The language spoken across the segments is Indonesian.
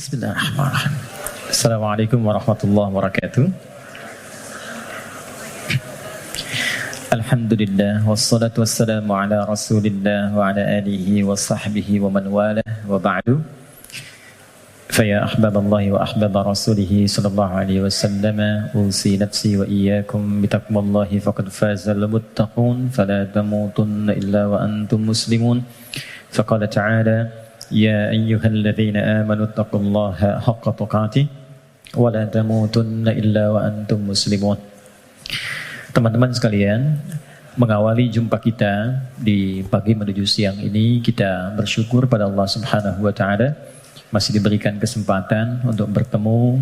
Bismillahirrahmanirrahim. Assalamualaikum warahmatullahi wabarakatuh. Alhamdulillah wassalatu wassalamu ala Rasulillah wa ala alihi wa sahbihi wa man walah wa ba'du. Faya ahbaballahi wa ahbaba rasulihi sallallahu alaihi wasallam, usi nafsi wa iyyakum bitaqwallahi faqad fazal muttaqun fala tamutunna illa wa antum muslimun. Faqala ta'ala ya ayyuhalladzina amanu taqullaha haqqa tuqatih wa la tamutunna illa wa antum muslimun. Teman-teman sekalian, mengawali jumpa kita di pagi menuju siang ini, kita bersyukur pada Allah Subhanahu wa taala masih diberikan kesempatan untuk bertemu,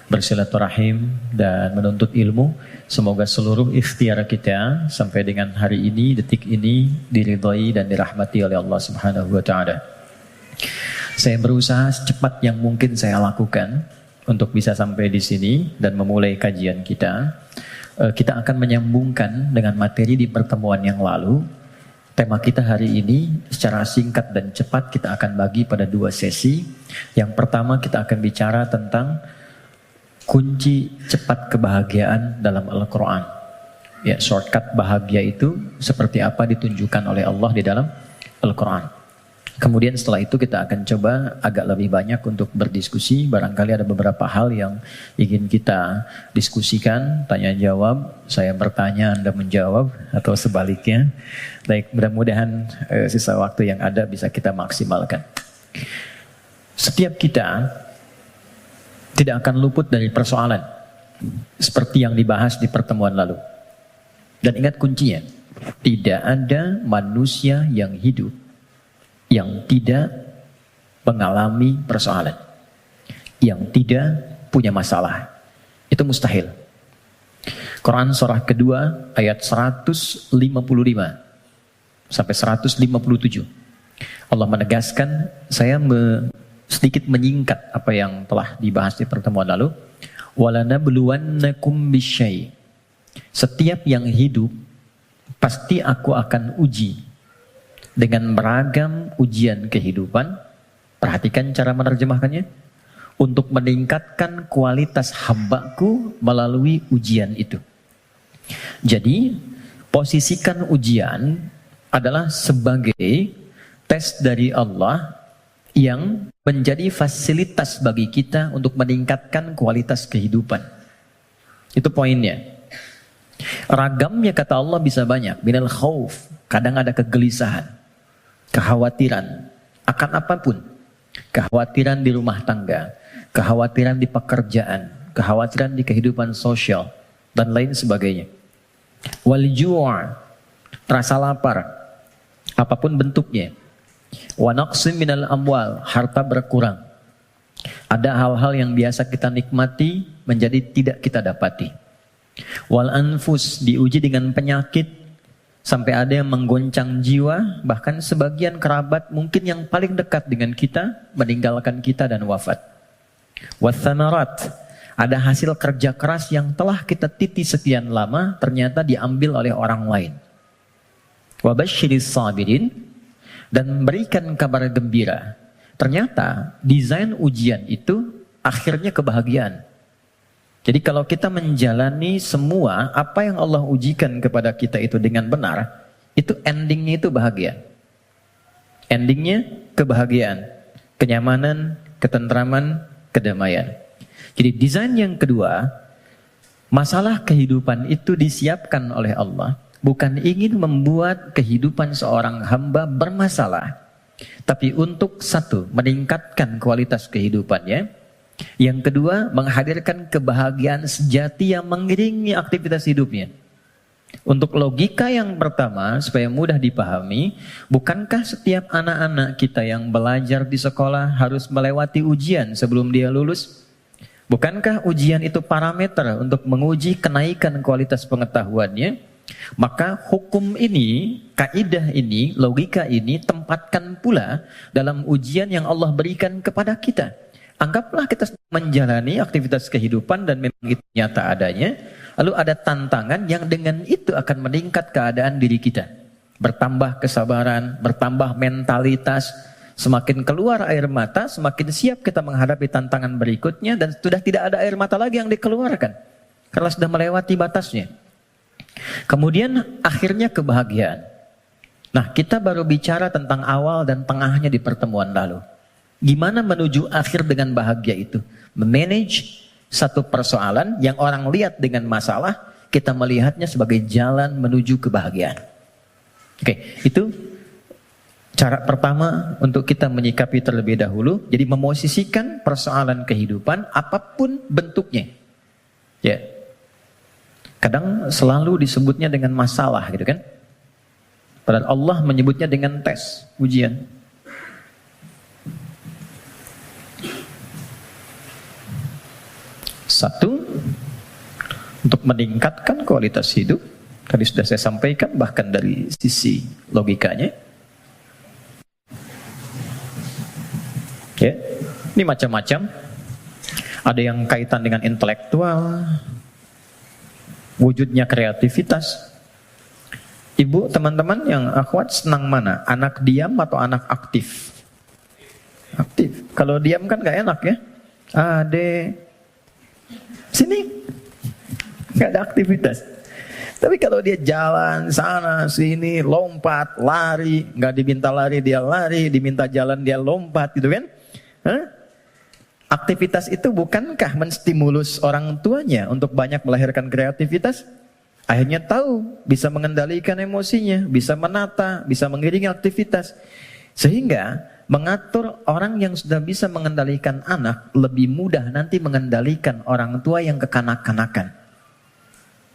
bersilaturahim dan menuntut ilmu. Semoga seluruh ikhtiar kita sampai dengan hari ini, detik ini diridhai dan dirahmati oleh Allah Subhanahu wa taala. Saya berusaha secepat yang mungkin saya lakukan untuk bisa sampai di sini dan memulai kajian kita. Kita akan menyambungkan dengan materi di pertemuan yang lalu. Tema kita hari ini secara singkat dan cepat kita akan bagi pada dua sesi. Yang pertama kita akan bicara tentang kunci cepat kebahagiaan dalam Al-Quran. Ya, shortcut bahagia itu seperti apa ditunjukkan oleh Allah di dalam Al-Quran. Kemudian setelah itu kita akan coba agak lebih banyak untuk berdiskusi. Barangkali ada beberapa hal yang ingin kita diskusikan, tanya jawab, saya bertanya, Anda menjawab, atau sebaliknya. Baik, mudah-mudahan sisa waktu yang ada bisa kita maksimalkan. Setiap kita tidak akan luput dari persoalan seperti yang dibahas di pertemuan lalu. Dan ingat kuncinya, tidak ada manusia yang hidup yang tidak mengalami persoalan, yang tidak punya masalah. Itu mustahil. Quran surah kedua ayat 155 sampai 157. Allah menegaskan, saya sedikit menyingkat apa yang telah dibahas di pertemuan lalu. Walanabluwannakum bisyai. Setiap yang hidup pasti aku akan uji dengan beragam ujian kehidupan. Perhatikan cara menerjemahkannya. Untuk meningkatkan kualitas hambaku melalui ujian itu. Jadi, posisikan ujian adalah sebagai tes dari Allah yang menjadi fasilitas bagi kita untuk meningkatkan kualitas kehidupan. Itu poinnya. Ragamnya kata Allah bisa banyak. Minal khauf, kadang ada kegelisahan, kekhawatiran akan apapun. Kekhawatiran di rumah tangga, kekhawatiran di pekerjaan, kekhawatiran di kehidupan sosial, dan lain sebagainya. Wal ju', rasa lapar, apapun bentuknya. Wa naqsim minal amwal, harta berkurang. Ada hal-hal yang biasa kita nikmati menjadi tidak kita dapati. Wal anfus, diuji dengan penyakit, sampai ada yang menggoncang jiwa, bahkan sebagian kerabat mungkin yang paling dekat dengan kita meninggalkan kita dan wafat. Wathamarat, ada hasil kerja keras yang telah kita titi sekian lama ternyata diambil oleh orang lain. Wabasyiris sabirin, dan berikan kabar gembira. Ternyata desain ujian itu akhirnya kebahagiaan. Jadi kalau kita menjalani semua apa yang Allah ujikan kepada kita itu dengan benar, itu endingnya itu bahagia. Endingnya kebahagiaan, kenyamanan, ketentraman, kedamaian. Jadi desain yang kedua, masalah kehidupan itu disiapkan oleh Allah, bukan ingin membuat kehidupan seorang hamba bermasalah, tapi untuk satu, meningkatkan kualitas kehidupannya. Yang kedua, menghadirkan kebahagiaan sejati yang mengiringi aktivitas hidupnya. Untuk logika yang pertama, supaya mudah dipahami, bukankah setiap anak-anak kita yang belajar di sekolah harus melewati ujian sebelum dia lulus? Bukankah ujian itu parameter untuk menguji kenaikan kualitas pengetahuannya? Maka hukum ini, kaidah ini, logika ini tempatkan pula dalam ujian yang Allah berikan kepada kita. Anggaplah kita menjalani aktivitas kehidupan dan memang itu nyata adanya. Lalu ada tantangan yang dengan itu akan meningkat keadaan diri kita. Bertambah kesabaran, bertambah mentalitas, Semakin keluar air mata, semakin siap kita menghadapi tantangan berikutnya dan sudah tidak ada air mata lagi yang dikeluarkan. Karena sudah melewati batasnya. Kemudian akhirnya kebahagiaan. Nah, kita baru bicara tentang awal dan tengahnya di pertemuan lalu. Gimana menuju akhir dengan bahagia itu? Memanage satu persoalan yang orang lihat dengan masalah, kita melihatnya sebagai jalan menuju kebahagiaan. Oke, itu cara pertama untuk kita menyikapi terlebih dahulu. Jadi memosisikan persoalan kehidupan apapun bentuknya. Ya. Kadang selalu disebutnya dengan masalah gitu kan. Padahal Allah menyebutnya dengan tes, ujian. Satu, untuk meningkatkan kualitas hidup. Tadi sudah saya sampaikan bahkan dari sisi logikanya. Ya, ini macam-macam. Ada yang kaitan dengan intelektual, wujudnya kreativitas. Ibu, teman-teman yang akhwat senang mana? Anak diam atau anak aktif? Aktif. Kalau diam kan gak enak ya. Ade, sini, gak ada aktivitas. Tapi kalau dia jalan sana sini, lompat, lari, gak diminta lari dia lari, diminta jalan dia lompat gitu kan? Hah? Aktivitas itu bukankah menstimulus orang tuanya untuk banyak melahirkan kreativitas? Akhirnya tahu, bisa mengendalikan emosinya, bisa menata, bisa mengiringi aktivitas. Sehingga mengatur orang yang sudah bisa mengendalikan anak lebih mudah nanti mengendalikan orang tua yang kekanak-kanakan.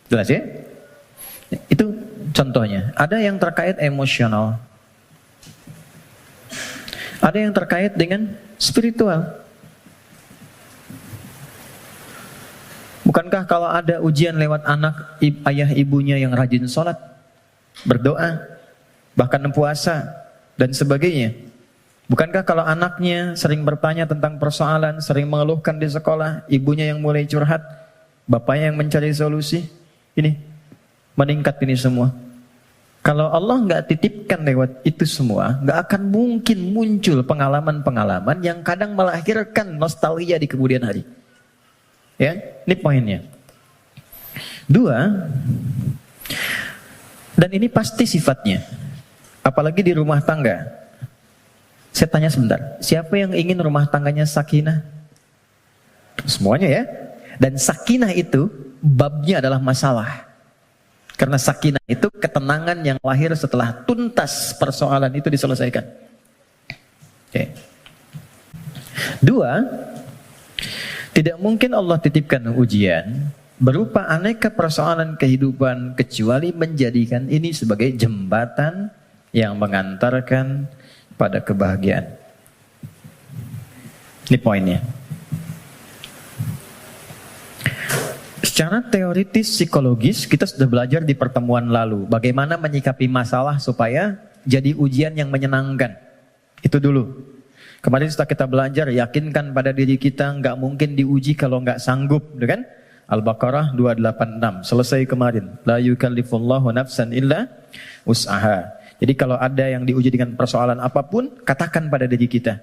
Jelas ya? Itu contohnya. Ada yang terkait emosional. Ada yang terkait dengan spiritual. Bukankah kalau ada ujian lewat anak, ayah ibunya yang rajin sholat, berdoa, bahkan puasa, dan sebagainya. Bukankah kalau anaknya sering bertanya tentang persoalan, sering mengeluhkan di sekolah, ibunya yang mulai curhat, bapaknya yang mencari solusi, ini meningkat ini semua. Kalau Allah nggak titipkan lewat itu semua, nggak akan mungkin muncul pengalaman-pengalaman yang kadang melahirkan nostalgia di kemudian hari. Ya, ini poinnya. Dua, dan ini pasti sifatnya, apalagi di rumah tangga. Saya tanya sebentar, siapa yang ingin rumah tangganya sakinah? Semuanya ya. Dan sakinah itu babnya adalah masalah. Karena sakinah itu ketenangan yang lahir setelah tuntas persoalan itu diselesaikan. Oke. Dua, tidak mungkin Allah titipkan ujian berupa aneka persoalan kehidupan kecuali menjadikan ini sebagai jembatan yang mengantarkan pada kebahagiaan. Ini poinnya. Secara teoritis psikologis kita sudah belajar di pertemuan lalu bagaimana menyikapi masalah supaya jadi ujian yang menyenangkan. Itu dulu. Kemarin setelah kita belajar, yakinkan pada diri kita nggak mungkin diuji kalau nggak sanggup, kan? Al-Baqarah 286 selesai kemarin. La yukallifullahu nafsan illa wus'aha. Jadi kalau ada yang diuji dengan persoalan apapun, katakan pada diri kita,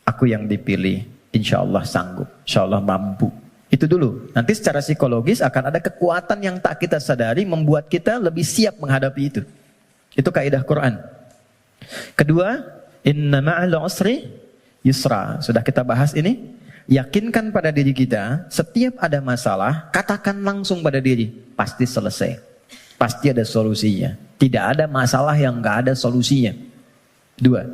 aku yang dipilih, insya Allah sanggup, insya Allah mampu. Itu dulu. Nanti secara psikologis akan ada kekuatan yang tak kita sadari membuat kita lebih siap menghadapi itu. Itu kaidah Quran. Kedua, inna ma'al usri yusra. Sudah kita bahas ini. Yakinkan pada diri kita, setiap ada masalah, katakan langsung pada diri, pasti selesai. Pasti ada solusinya. Tidak ada masalah yang gak ada solusinya. Dua,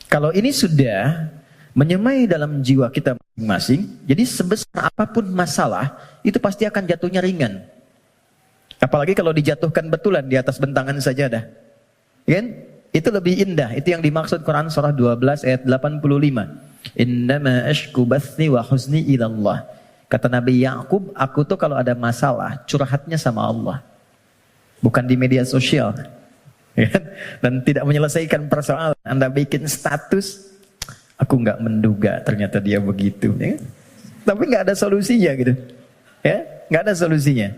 kalau ini sudah menyemai dalam jiwa kita masing-masing, jadi sebesar apapun masalah, itu pasti akan jatuhnya ringan. Apalagi kalau dijatuhkan betulan di atas bentangan sajadah. Kan? Itu lebih indah. Itu yang dimaksud Quran surah 12 ayat 85. Innama ashku bathi wa huzni ilallah. Kata Nabi Ya'qub, aku tuh kalau ada masalah, curhatnya sama Allah. Bukan di media sosial. Dan tidak menyelesaikan persoalan. Anda bikin status, aku nggak menduga ternyata dia begitu. Ya? Tapi nggak ada solusinya gitu. Ya, nggak ada solusinya.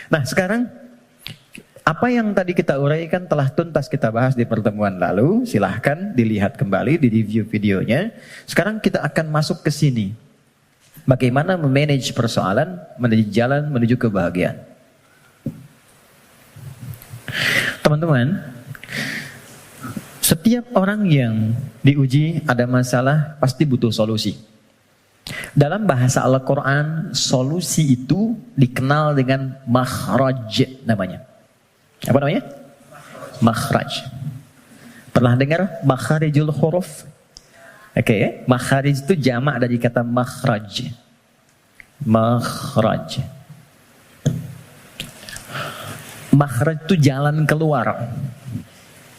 Nah sekarang, Apa yang tadi kita uraikan telah tuntas kita bahas di pertemuan lalu. Silahkan dilihat kembali, di review videonya. Sekarang kita akan masuk ke sini. Bagaimana memanage persoalan menuju jalan menuju kebahagiaan. Teman-teman, setiap orang yang diuji ada masalah pasti butuh solusi. Dalam bahasa Al-Quran, solusi itu dikenal dengan makhraj namanya. Apa namanya? Makhraj. Pernah dengar makharijul huruf? Oke, makharij itu jamak dari kata makhraj. Makhraj. Makhraj itu jalan keluar.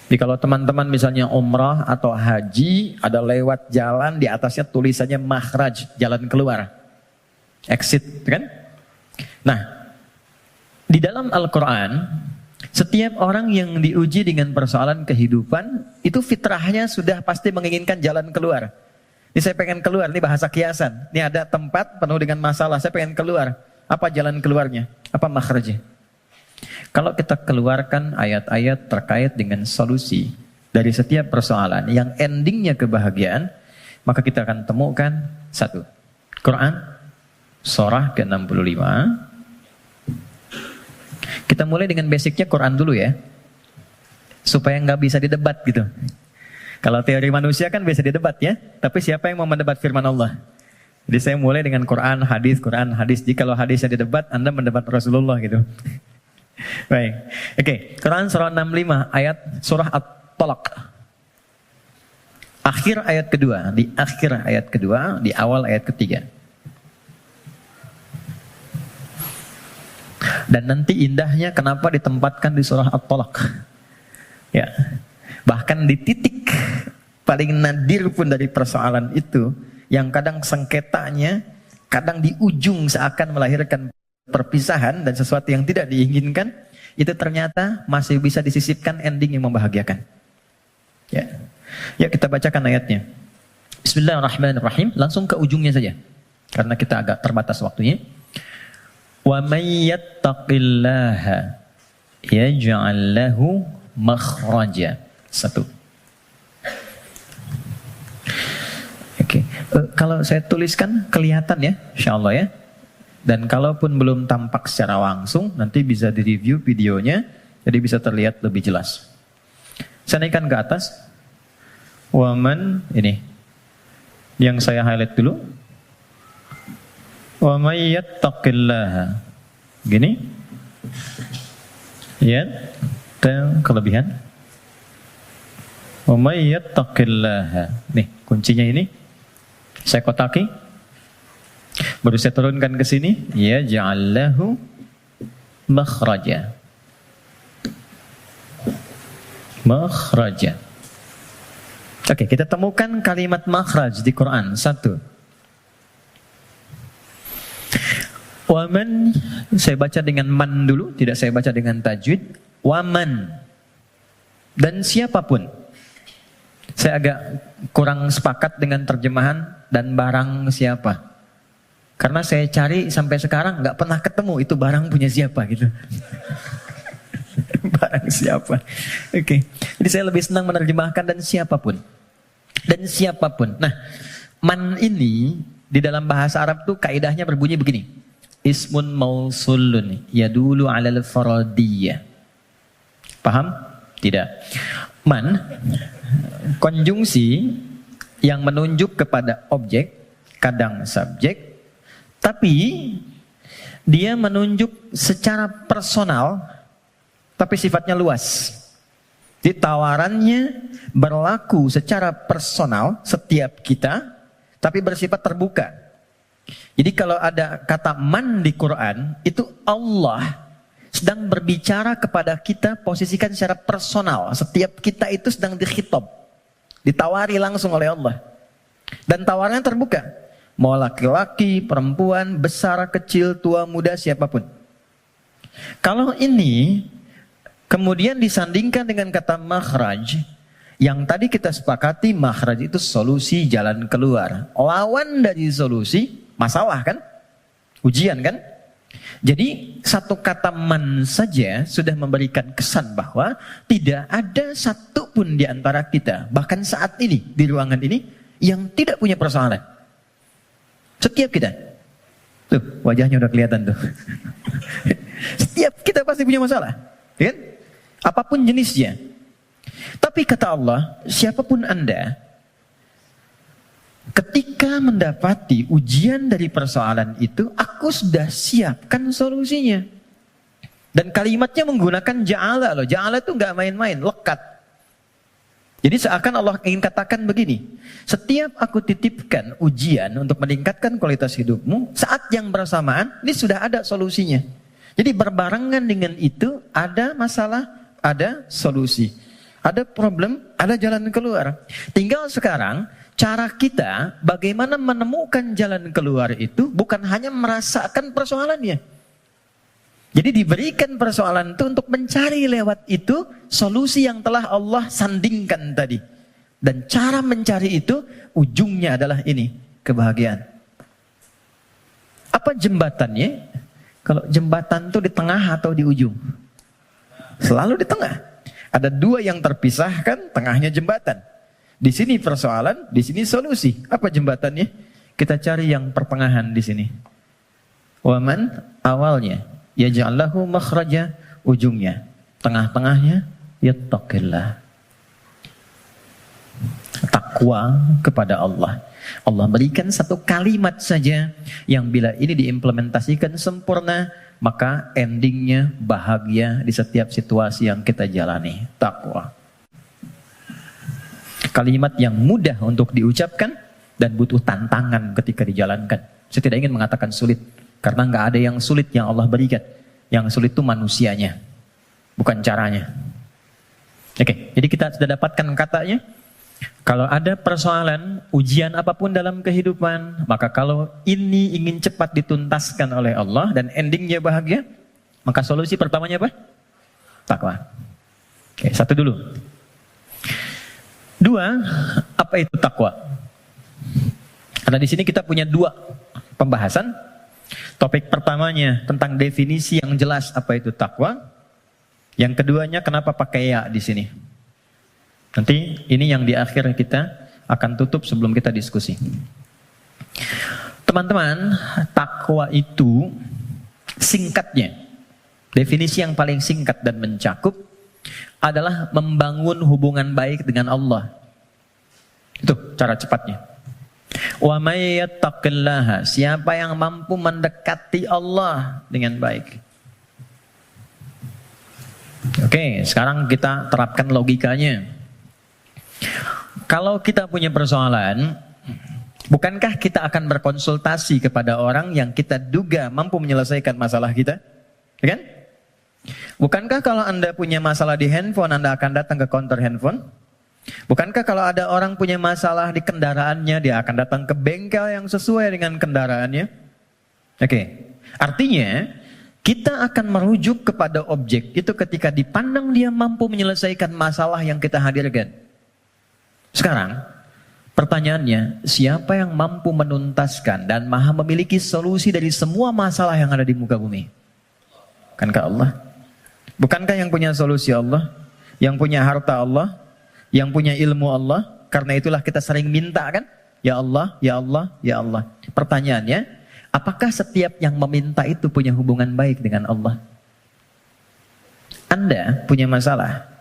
Jadi kalau teman-teman misalnya umrah atau haji, ada lewat jalan di atasnya tulisannya makhraj, jalan keluar. Exit, kan? Nah, di dalam Al-Quran, setiap orang yang diuji dengan persoalan kehidupan, itu fitrahnya sudah pasti menginginkan jalan keluar. Ini saya pengen keluar, ini bahasa kiasan. Ini ada tempat penuh dengan masalah, saya pengen keluar. Apa jalan keluarnya? Apa makhrajnya? Kalau kita keluarkan ayat-ayat terkait dengan solusi dari setiap persoalan yang endingnya kebahagiaan, maka kita akan temukan satu. Quran, surah ke-65. Kita mulai dengan basicnya Quran dulu ya, supaya nggak bisa didebat gitu. Kalau teori manusia kan bisa didebat ya, tapi siapa yang mau mendebat firman Allah? Jadi saya mulai dengan Quran, hadis. Jadi kalau hadisnya didebat, Anda mendebat Rasulullah gitu. Baik, oke. Quran surah 65 ayat surah At-Talaq. Akhir ayat kedua, di akhir ayat kedua, di awal ayat ketiga. Dan nanti indahnya kenapa ditempatkan di surah At-Talaq. Ya. Bahkan di titik paling nadir pun dari persoalan itu, yang kadang sengketanya, kadang di ujung seakan melahirkan perpisahan dan sesuatu yang tidak diinginkan, itu ternyata masih bisa disisipkan ending yang membahagiakan. Ya, ya kita bacakan ayatnya. Bismillahirrahmanirrahim. Langsung ke ujungnya saja, karena kita agak terbatas waktunya. Wa may yattaqillaha yaj'al lahu makhraja. Satu. Oke. Kalau saya tuliskan kelihatan ya, insyaallah ya. Dan kalaupun belum tampak secara langsung, nanti bisa direview videonya, jadi bisa terlihat lebih jelas. Saya naikkan ke atas. Waman, ini. Yang saya highlight dulu. Wa may yattaqillaha. Gini. Ya, kelebihan. Wa may yattaqillaha. Nih, kuncinya ini. Saya kotaki. Baru saya turunkan ke sini, ya ja'allahu makhraja. Makhraja. Oke, kita temukan kalimat makhraj di Quran. Satu. Waman, saya baca dengan man dulu, tidak saya baca dengan tajwid. Waman. Dan siapapun. Saya agak kurang sepakat dengan terjemahan dan barang siapa. Karena saya cari sampai sekarang nggak pernah ketemu itu barang punya siapa gitu. Barang siapa. Oke. Jadi saya lebih senang menerjemahkan dan siapapun. Dan siapapun. Nah, man ini di dalam bahasa Arab tuh kaidahnya berbunyi begini. Ismun mausulun yadulu alal faradiyah. Paham? Tidak. Man, konjungsi yang menunjuk kepada objek, kadang subjek, tapi dia menunjuk secara personal, tapi sifatnya luas. Jadi tawarannya berlaku secara personal setiap kita, tapi bersifat terbuka. Jadi kalau ada kata man di Quran, itu Allah sedang berbicara kepada kita, posisikan secara personal. Setiap kita itu sedang dikhitab, ditawari langsung oleh Allah. Dan tawarannya terbuka. Mau laki-laki, perempuan, besar, kecil, tua, muda, siapapun. Kalau ini kemudian disandingkan dengan kata makhraj, yang tadi kita sepakati makhraj itu solusi, jalan keluar. Lawan dari solusi, masalah kan? Ujian kan? Jadi satu kata man saja sudah memberikan kesan bahwa tidak ada satu pun di antara kita, bahkan saat ini di ruangan ini, yang tidak punya persoalan. Setiap kita. Tuh, wajahnya udah kelihatan tuh. Setiap kita pasti punya masalah, kan? Apapun jenisnya. Tapi kata Allah, siapapun Anda, ketika mendapati ujian dari persoalan itu, aku sudah siapkan solusinya. Dan kalimatnya menggunakan ja'ala loh. Ja'ala itu nggak main-main, lekat. Jadi seakan Allah ingin katakan begini, setiap aku titipkan ujian untuk meningkatkan kualitas hidupmu, saat yang bersamaan, ini sudah ada solusinya. Jadi berbarengan dengan itu, ada masalah, ada solusi. Ada problem, ada jalan keluar. Tinggal sekarang, cara kita bagaimana menemukan jalan keluar itu bukan hanya merasakan persoalannya. Jadi diberikan persoalan itu untuk mencari lewat itu solusi yang telah Allah sandingkan tadi. Dan cara mencari itu ujungnya adalah ini, kebahagiaan. Apa jembatannya? Kalau jembatan itu di tengah atau di ujung? Selalu di tengah. Ada dua yang terpisahkan, tengahnya jembatan. Di sini persoalan, di sini solusi. Apa jembatannya? Kita cari yang pertengahan di sini. Waman awalnya, yaj'allahu makhraja, ujungnya. Tengah-tengahnya, yattaqillah. Takwa kepada Allah. Allah berikan satu kalimat saja yang bila ini diimplementasikan sempurna, maka endingnya bahagia di setiap situasi yang kita jalani. Takwa. Kalimat yang mudah untuk diucapkan dan butuh tantangan ketika dijalankan. Saya tidak ingin mengatakan sulit, karena nggak ada yang sulit yang Allah berikan. Yang sulit itu manusianya, bukan caranya. Oke, jadi kita sudah dapatkan katanya. Kalau ada persoalan, ujian apapun dalam kehidupan, maka kalau ini ingin cepat dituntaskan oleh Allah dan endingnya bahagia, maka solusi pertamanya apa? Takwa. Oke, satu dulu. Dua, apa itu takwa? Karena di sini kita punya dua pembahasan. Topik pertamanya tentang definisi yang jelas apa itu takwa. Yang keduanya kenapa pakai ya di sini. Nanti ini yang di akhir kita akan tutup sebelum kita diskusi. Teman-teman, takwa itu singkatnya, definisi yang paling singkat dan mencakup adalah membangun hubungan baik dengan Allah. Itu cara cepatnya. Wa may yattaqillaha, siapa yang mampu mendekati Allah dengan baik. Oke, sekarang kita terapkan logikanya. Kalau kita punya persoalan, bukankah kita akan berkonsultasi kepada orang yang kita duga mampu menyelesaikan masalah kita? Ya kan? Bukankah kalau Anda punya masalah di handphone, Anda akan datang ke counter handphone? Bukankah kalau ada orang punya masalah di kendaraannya, dia akan datang ke bengkel yang sesuai dengan kendaraannya? Oke, artinya kita akan merujuk kepada objek itu ketika dipandang dia mampu menyelesaikan masalah yang kita hadirkan. Sekarang, pertanyaannya, siapa yang mampu menuntaskan dan maha memiliki solusi dari semua masalah yang ada di muka bumi? Bukankah Allah? Bukankah yang punya solusi Allah? Yang punya harta Allah? Yang punya ilmu Allah? Karena itulah kita sering minta kan? Ya Allah, ya Allah, ya Allah. Pertanyaannya, apakah setiap yang meminta itu punya hubungan baik dengan Allah? Anda punya masalah.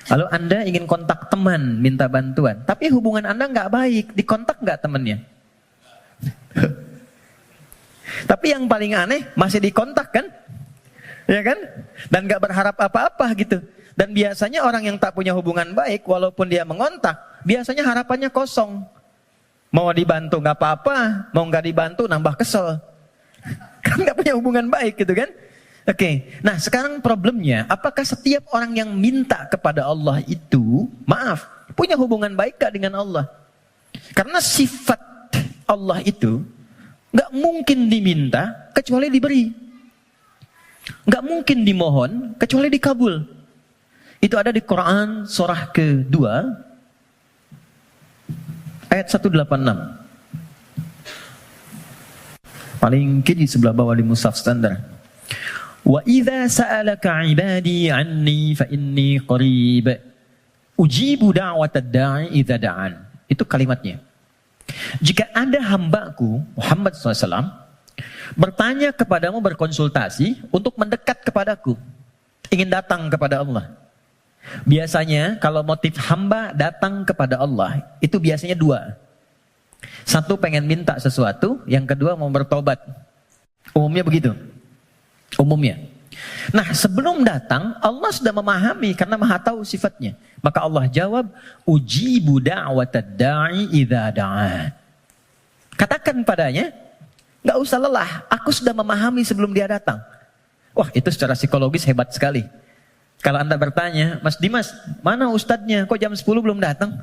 Lalu Anda ingin kontak teman, minta bantuan. Tapi hubungan Anda nggak baik, dikontak nggak temannya? Tapi yang paling aneh, masih dikontak kan? Ya kan? Dan nggak berharap apa-apa gitu. Dan biasanya orang yang tak punya hubungan baik, walaupun dia mengontak, biasanya harapannya kosong. Mau dibantu nggak apa-apa, mau nggak dibantu nambah kesel. Kan nggak punya hubungan baik gitu kan? Oke, nah sekarang problemnya, apakah setiap orang yang minta kepada Allah itu, maaf, punya hubungan baik gak dengan Allah? Karena sifat Allah itu gak mungkin diminta kecuali diberi. Gak mungkin dimohon kecuali dikabul. Itu ada di Quran surah kedua, ayat 186. Paling kiri sebelah bawah di mushaf standar. Wa idza sa'alaka 'ibadi 'anni fa inni qarib. Ujibu da'watad da'i idza da'an. Itu kalimatnya. Jika ada hambaku Muhammad SAW bertanya kepadamu, berkonsultasi untuk mendekat kepadaku, ingin datang kepada Allah. Biasanya kalau motif hamba datang kepada Allah itu biasanya dua. Satu, pengen minta sesuatu, yang kedua mau bertobat. Umumnya begitu. Umumnya. Nah, sebelum datang Allah sudah memahami karena Maha tahu sifatnya. Maka Allah jawab, ujibu da'watad da'i idza da'an. Katakan padanya, nggak usah lelah, aku sudah memahami sebelum dia datang. Wah, itu secara psikologis hebat sekali. Kalau Anda bertanya, Mas Dimas, mana ustadznya? Kok jam 10 belum datang?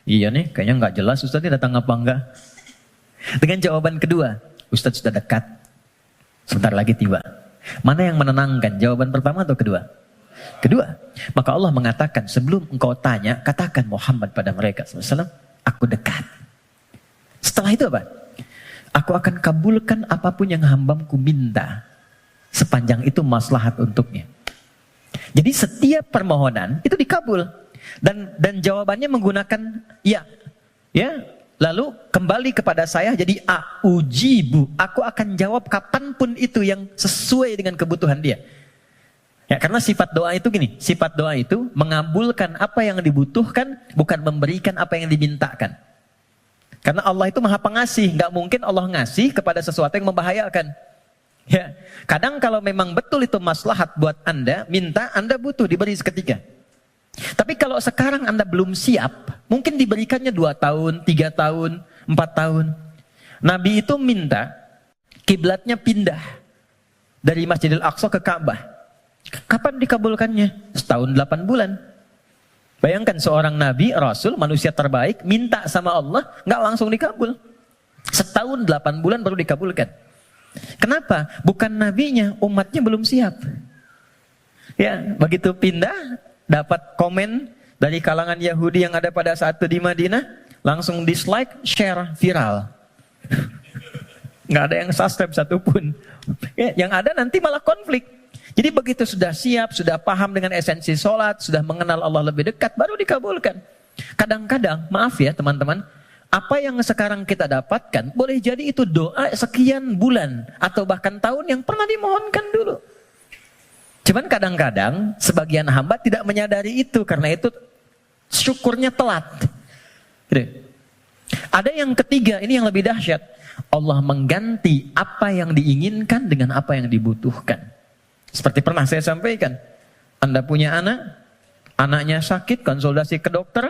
Iya nih, kayaknya nggak jelas ustadznya datang apa enggak. Dengan jawaban kedua, ustadz sudah dekat, sebentar lagi tiba. Mana yang menenangkan, jawaban pertama atau kedua? Kedua. Maka Allah mengatakan, sebelum engkau tanya, katakan Muhammad pada mereka SAW, aku dekat. Setelah itu apa? Aku akan kabulkan apapun yang hambaku minta, sepanjang itu maslahat untuknya. Jadi setiap permohonan itu dikabul. Dan jawabannya menggunakan ya. Lalu kembali kepada saya, jadi ujibu. Aku akan jawab kapanpun itu yang sesuai dengan kebutuhan dia. Ya, karena sifat doa itu gini, sifat doa itu mengabulkan apa yang dibutuhkan, bukan memberikan apa yang dimintakan. Karena Allah itu Maha Pengasih, nggak mungkin Allah ngasih kepada sesuatu yang membahayakan. Ya, kadang kalau memang betul itu maslahat buat Anda, minta, Anda butuh diberi seketika. Tapi kalau sekarang Anda belum siap, mungkin diberikannya 2 tahun, 3 tahun, 4 tahun. Nabi itu minta kiblatnya pindah dari Masjidil Aqsa ke Ka'bah. Kapan dikabulkannya? Setahun 8 bulan. Bayangkan seorang Nabi, Rasul, manusia terbaik, minta sama Allah, nggak langsung dikabul. Setahun 8 bulan baru dikabulkan. Kenapa? Bukan nabinya, umatnya belum siap. Ya, begitu pindah, dapat komen dari kalangan Yahudi yang ada pada saat itu di Madinah, langsung dislike, share, viral. Nggak ada yang subscribe satupun. Ya, yang ada nanti malah konflik. Jadi begitu sudah siap, sudah paham dengan esensi sholat, sudah mengenal Allah lebih dekat, baru dikabulkan. Kadang-kadang, maaf ya teman-teman, apa yang sekarang kita dapatkan, boleh jadi itu doa sekian bulan, atau bahkan tahun yang pernah dimohonkan dulu. Cuman kadang-kadang, sebagian hamba tidak menyadari itu, karena itu syukurnya telat. Gitu. Ada yang ketiga, ini yang lebih dahsyat. Allah mengganti apa yang diinginkan dengan apa yang dibutuhkan. Seperti pernah saya sampaikan, Anda punya anak, anaknya sakit, konsultasi ke dokter,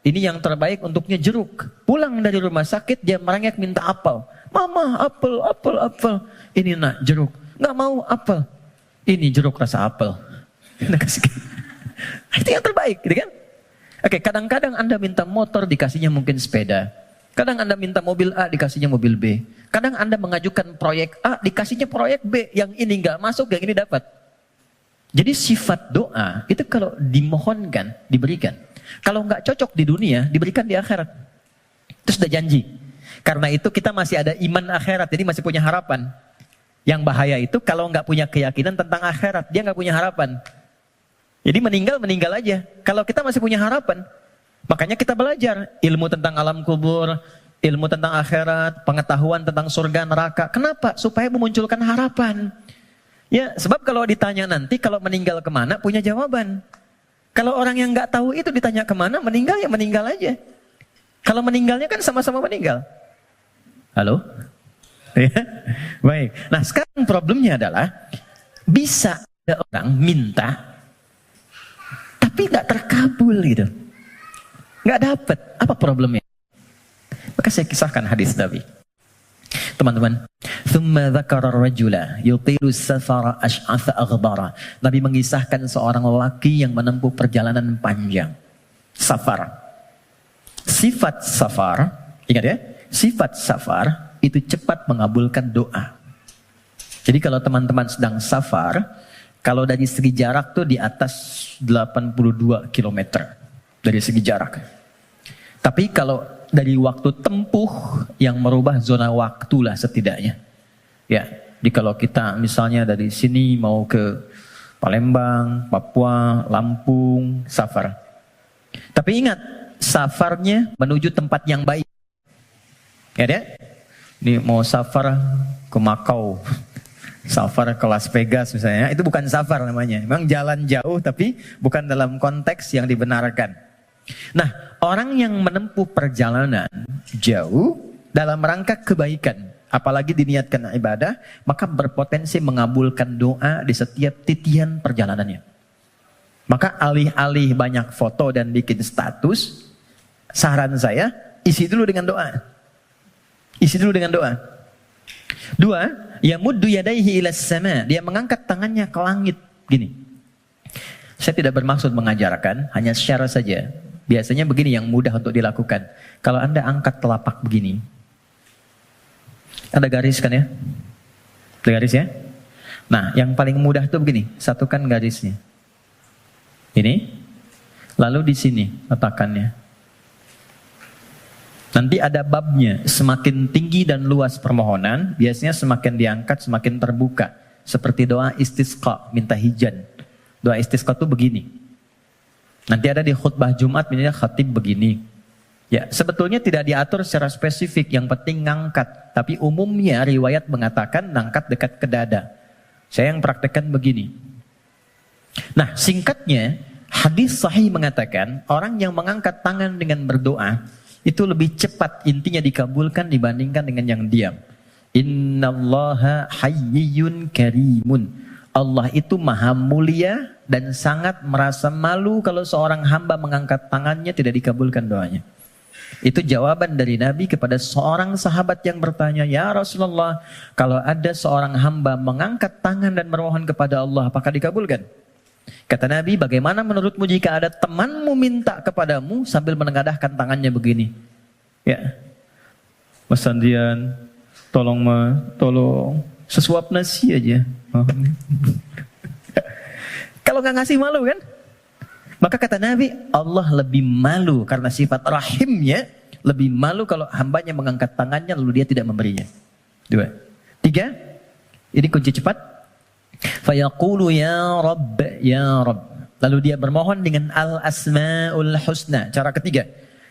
ini yang terbaik untuknya jeruk. Pulang dari rumah sakit, dia merengek minta apel. Mama, apel, apel, apel. Ini nak, jeruk. Nggak mau apel. Ini jeruk rasa apel. Itu yang terbaik, gitu kan? Oke, kadang-kadang Anda minta motor, dikasihnya mungkin sepeda. Kadang Anda minta mobil A, dikasihnya mobil B. Kadang Anda mengajukan proyek A, dikasihnya proyek B. Yang ini nggak masuk, yang ini dapat. Jadi sifat doa, itu kalau dimohonkan, diberikan. Kalau nggak cocok di dunia, diberikan di akhirat. Itu sudah janji. Karena itu kita masih ada iman akhirat, jadi masih punya harapan. Yang bahaya itu kalau nggak punya keyakinan tentang akhirat, dia nggak punya harapan. Jadi meninggal aja. Kalau kita masih punya harapan, makanya kita belajar ilmu tentang alam kubur, ilmu tentang akhirat, pengetahuan tentang surga neraka. Kenapa? Supaya memunculkan harapan. Ya, sebab kalau ditanya nanti, kalau meninggal kemana, punya jawaban. Kalau orang yang nggak tahu itu ditanya kemana, meninggal ya meninggal aja. Kalau meninggalnya kan sama-sama meninggal. Halo? Ya? Baik. Nah sekarang problemnya adalah, bisa ada orang minta, tapi nggak terkabul gitu. Nggak dapat. Apa problemnya? Maka saya kisahkan hadis Nabi. Teman-teman, thumma dzakara ar-rajula yutilu safara ash'atha aghbara. Nabi mengisahkan seorang lelaki yang menempuh perjalanan panjang. Safar. Sifat safar, ingat ya, sifat safar itu cepat mengabulkan doa. Jadi kalau teman-teman sedang safar, kalau dari segi jarak tuh di atas 82 km dari segi jarak. Tapi kalau dari waktu tempuh yang merubah zona waktu lah setidaknya. Ya, Jadi kalau kita misalnya dari sini mau ke Palembang, Papua, Lampung, safar. Tapi ingat, safarnya menuju tempat yang baik. Ya deh? Ini mau safar ke Makau, safar ke Las Vegas misalnya, itu bukan safar namanya. Memang jalan jauh tapi bukan dalam konteks yang dibenarkan. Nah, orang yang menempuh perjalanan jauh dalam rangka kebaikan, apalagi diniatkan ibadah, maka berpotensi mengabulkan doa di setiap titian perjalanannya. Maka alih-alih banyak foto dan bikin status, saran saya, isi dulu dengan doa. Isi dulu dengan doa. Dua, yamuddu yadaihi ilas sama, dia mengangkat tangannya ke langit. Gini, saya tidak bermaksud mengajarkan, hanya share saja. Biasanya begini yang mudah untuk dilakukan. Kalau Anda angkat telapak begini, ada garis kan ya? Ada garis ya? Nah, yang paling mudah tuh begini, satukan garisnya. Ini, lalu di sini letakkannya. Nanti ada babnya, semakin tinggi dan luas permohonan, biasanya semakin diangkat, semakin terbuka. Seperti doa istisqa, minta hujan. Doa istisqa itu begini. Nanti ada di khutbah Jumat, misalnya khatib begini. Ya, sebetulnya tidak diatur secara spesifik, yang penting ngangkat. Tapi umumnya riwayat mengatakan ngangkat dekat ke dada. Saya yang praktekkan begini. Nah, singkatnya, hadis sahih mengatakan, orang yang mengangkat tangan dengan berdoa, itu lebih cepat intinya dikabulkan dibandingkan dengan yang diam. Innallaha hayyun karimun. Allah itu maha mulia dan sangat merasa malu kalau seorang hamba mengangkat tangannya tidak dikabulkan doanya. Itu jawaban dari Nabi kepada seorang sahabat yang bertanya, "Ya Rasulullah, kalau ada seorang hamba mengangkat tangan dan bermohon kepada Allah, apakah dikabulkan?" Kata Nabi, bagaimana menurutmu jika ada temanmu minta kepadamu sambil menengadahkan tangannya begini? Ya, Mas Sandian, tolong sesuap nasi aja. Kalau nggak ngasih malu kan? Maka kata Nabi, Allah lebih malu karena sifat rahimnya, lebih malu kalau hambanya mengangkat tangannya lalu dia tidak memberinya. 2. 3, ini kunci cepat. Fayaqulu ya Rabb, ya Rabb. Lalu dia bermohon dengan al-asma'ul husna. Cara ketiga,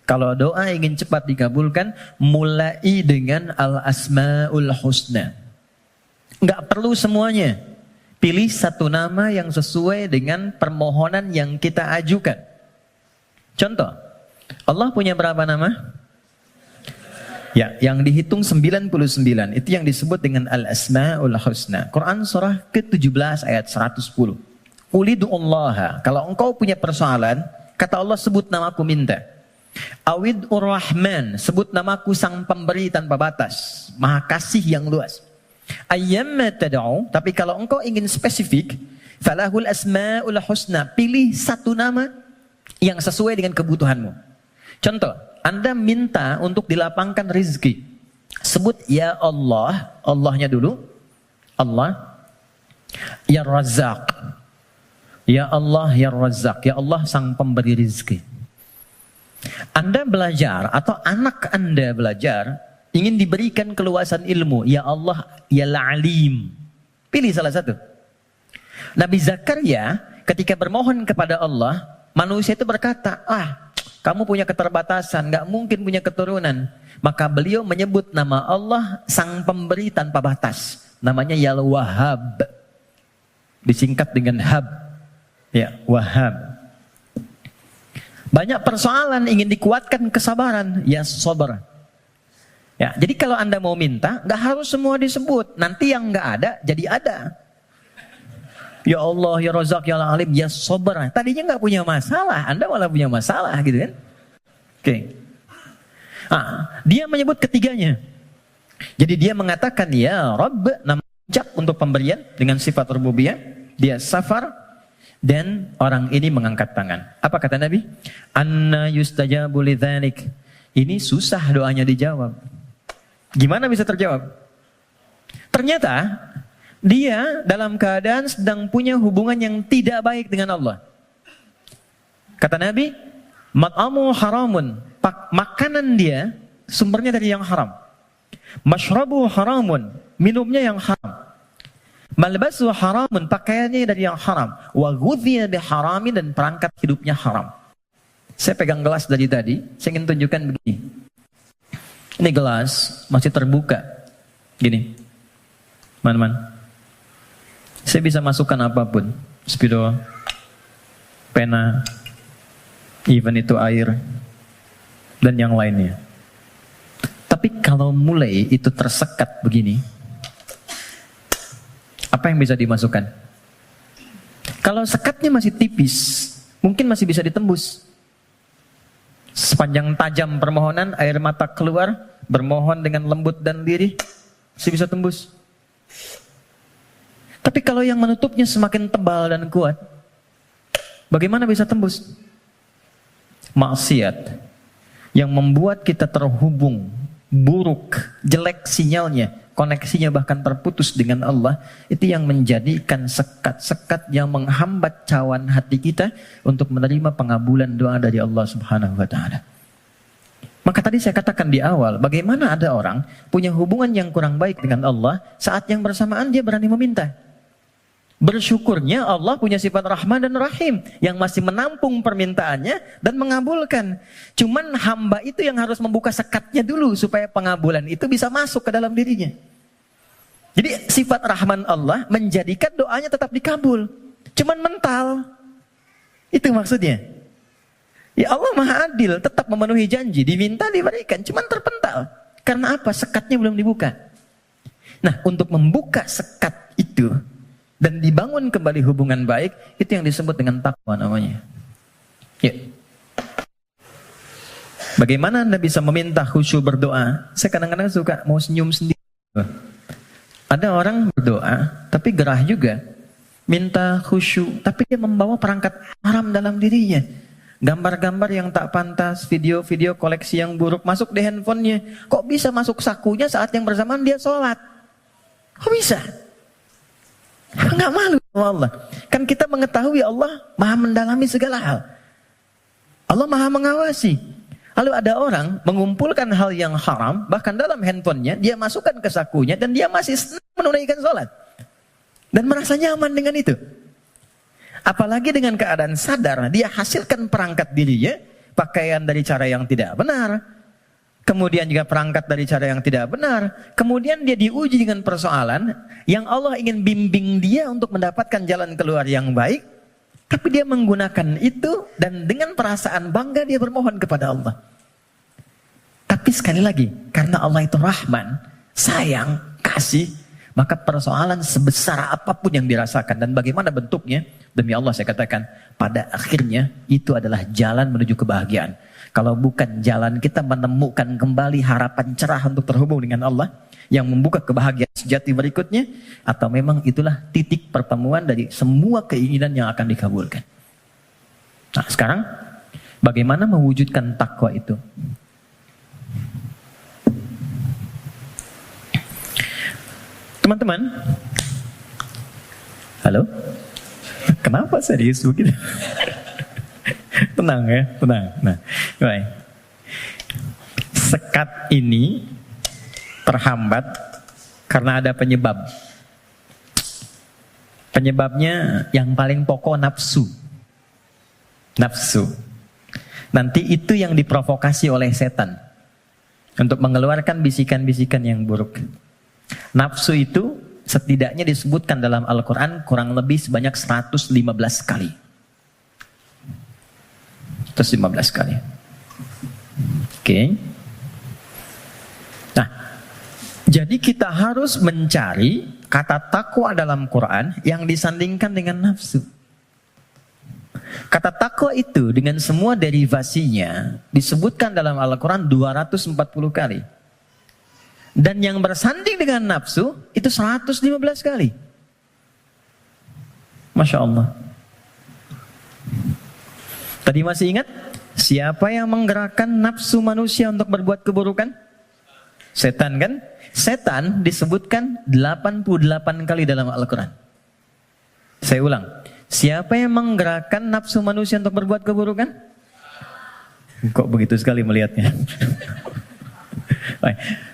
kalau doa ingin cepat dikabulkan, mulai dengan al-asma'ul husna. Enggak perlu semuanya. Pilih satu nama yang sesuai dengan permohonan yang kita ajukan. Contoh, Allah punya berapa nama? Ya, yang dihitung 99. Itu yang disebut dengan Al-Asma'ul Husna. Quran surah ke-17 ayat 110. Ulidu'ullaha. Kalau engkau punya persoalan, kata Allah, sebut namaku minta. Awid'ur Rahman. Sebut namaku sang pemberi tanpa batas. Maha kasih yang luas. Ayyamma tad'u. Tapi kalau engkau ingin spesifik, falahul asma'ul husna. Pilih satu nama yang sesuai dengan kebutuhanmu. Contoh, Anda minta untuk dilapangkan rezeki. Sebut ya Allah, Allahnya dulu. Allah. Ya Razzaq. Ya Allah, ya Razzaq. Ya Allah sang pemberi rezeki. Anda belajar atau anak Anda belajar, ingin diberikan keluasan ilmu. Ya Allah, ya Alim. Pilih salah satu. Nabi Zakaria ketika bermohon kepada Allah, manusia itu berkata, kamu punya keterbatasan, gak mungkin punya keturunan. Maka beliau menyebut nama Allah sang pemberi tanpa batas. Namanya Ya Wahhab. Disingkat dengan Hab. Ya, Wahhab. Banyak persoalan ingin dikuatkan kesabaran. Ya Sabar. Ya, jadi kalau Anda mau minta, gak harus semua disebut. Nanti yang gak ada, jadi ada. Ya Allah, ya Razak, ya Alim, ya Sabar. Tadinya gak punya masalah, Anda malah punya masalah gitu kan. Oke. Dia menyebut ketiganya. Jadi dia mengatakan ya Rabb, nama ucap untuk pemberian dengan sifat rububiyah. Dia safar dan orang ini mengangkat tangan. Apa kata Nabi? Anna yustajabu lidzalik. Ini susah doanya dijawab. Gimana bisa terjawab? Ternyata dia dalam keadaan sedang punya hubungan yang tidak baik dengan Allah. Kata Nabi, mat'amu haramun. Makanan dia sumbernya dari yang haram. Mashrabu haramun. Minumnya yang haram. Malbasu haramun, pakaiannya dari yang haram. Wa ghudhiya biharamin, dan perangkat hidupnya haram. Saya pegang gelas dari tadi, saya ingin tunjukkan begini. Ini gelas masih terbuka. Gini. Man. Saya bisa masukkan apapun. Spidol, pena, even itu air, dan yang lainnya. Tapi kalau mulai itu tersekat begini, apa yang bisa dimasukkan? Kalau sekatnya masih tipis, mungkin masih bisa ditembus. Sepanjang tajam permohonan, air mata keluar, bermohon dengan lembut dan lirih, masih bisa tembus. Tapi kalau yang menutupnya semakin tebal dan kuat, bagaimana bisa tembus? Maksiat yang membuat kita terhubung, buruk, jelek sinyalnya, koneksinya bahkan terputus dengan Allah, itu yang menjadikan sekat-sekat yang menghambat cawan hati kita untuk menerima pengabulan doa dari Allah Subhanahu wa taala. Maka tadi saya katakan di awal, bagaimana ada orang punya hubungan yang kurang baik dengan Allah, saat yang bersamaan dia berani meminta. Bersyukurnya Allah punya sifat Rahman dan Rahim yang masih menampung permintaannya dan mengabulkan. Cuman hamba itu yang harus membuka sekatnya dulu supaya pengabulan itu bisa masuk ke dalam dirinya. Jadi sifat Rahman Allah menjadikan doanya tetap dikabul. Cuman mental. Itu maksudnya. Ya Allah Maha Adil, tetap memenuhi janji, diminta diberikan, cuman terpental. Karena apa? Sekatnya belum dibuka. Nah, untuk membuka sekat itu dan dibangun kembali hubungan baik, itu yang disebut dengan takwa namanya. Ya. Bagaimana Anda bisa meminta khusyuk berdoa? Saya kadang-kadang suka mau senyum sendiri. Ada orang berdoa, tapi gerah juga. Minta khusyuk, tapi dia membawa perangkat haram dalam dirinya. Gambar-gambar yang tak pantas, video-video koleksi yang buruk masuk di handphonenya. Kok bisa masuk sakunya saat yang bersamaan dia sholat? Kok bisa? Enggak malu sama Allah. Kan kita mengetahui Allah Maha mendalami segala hal. Allah Maha mengawasi. Lalu ada orang mengumpulkan hal yang haram, bahkan dalam handphonenya dia masukkan ke sakunya dan dia masih senang menunaikan sholat. Dan merasa nyaman dengan itu. Apalagi dengan keadaan sadar, dia hasilkan perangkat dirinya, pakaian dari cara yang tidak benar. Kemudian juga perangkat dari cara yang tidak benar. Kemudian dia diuji dengan persoalan yang Allah ingin bimbing dia untuk mendapatkan jalan keluar yang baik. Tapi dia menggunakan itu dan dengan perasaan bangga dia bermohon kepada Allah. Tapi sekali lagi, karena Allah itu Rahman, sayang, kasih, maka persoalan sebesar apapun yang dirasakan dan bagaimana bentuknya, demi Allah saya katakan, pada akhirnya itu adalah jalan menuju kebahagiaan. Kalau bukan jalan kita menemukan kembali harapan cerah untuk terhubung dengan Allah yang membuka kebahagiaan sejati berikutnya, atau memang itulah titik pertemuan dari semua keinginan yang akan dikabulkan. Nah sekarang bagaimana mewujudkan takwa itu? Teman-teman, halo? Kenapa serius begitu? Tenang ya, tenang. Nah, baik. Sekat ini terhambat karena ada penyebab. Penyebabnya yang paling pokok nafsu. Nafsu. Nanti itu yang diprovokasi oleh setan untuk mengeluarkan bisikan-bisikan yang buruk. Nafsu itu setidaknya disebutkan dalam Al-Quran kurang lebih sebanyak 115 kali. 115 kali. Oke. Nah, jadi kita harus mencari kata takwa dalam Quran yang disandingkan dengan nafsu. Kata takwa itu dengan semua derivasinya disebutkan dalam Al-Quran 240 kali. Dan yang bersanding dengan nafsu itu 115 kali. Masya Allah. Tadi masih ingat? Siapa yang menggerakkan nafsu manusia untuk berbuat keburukan? Setan kan? Setan disebutkan 88 kali dalam Al-Quran. Saya ulang. Siapa yang menggerakkan nafsu manusia untuk berbuat keburukan? Kok begitu sekali melihatnya?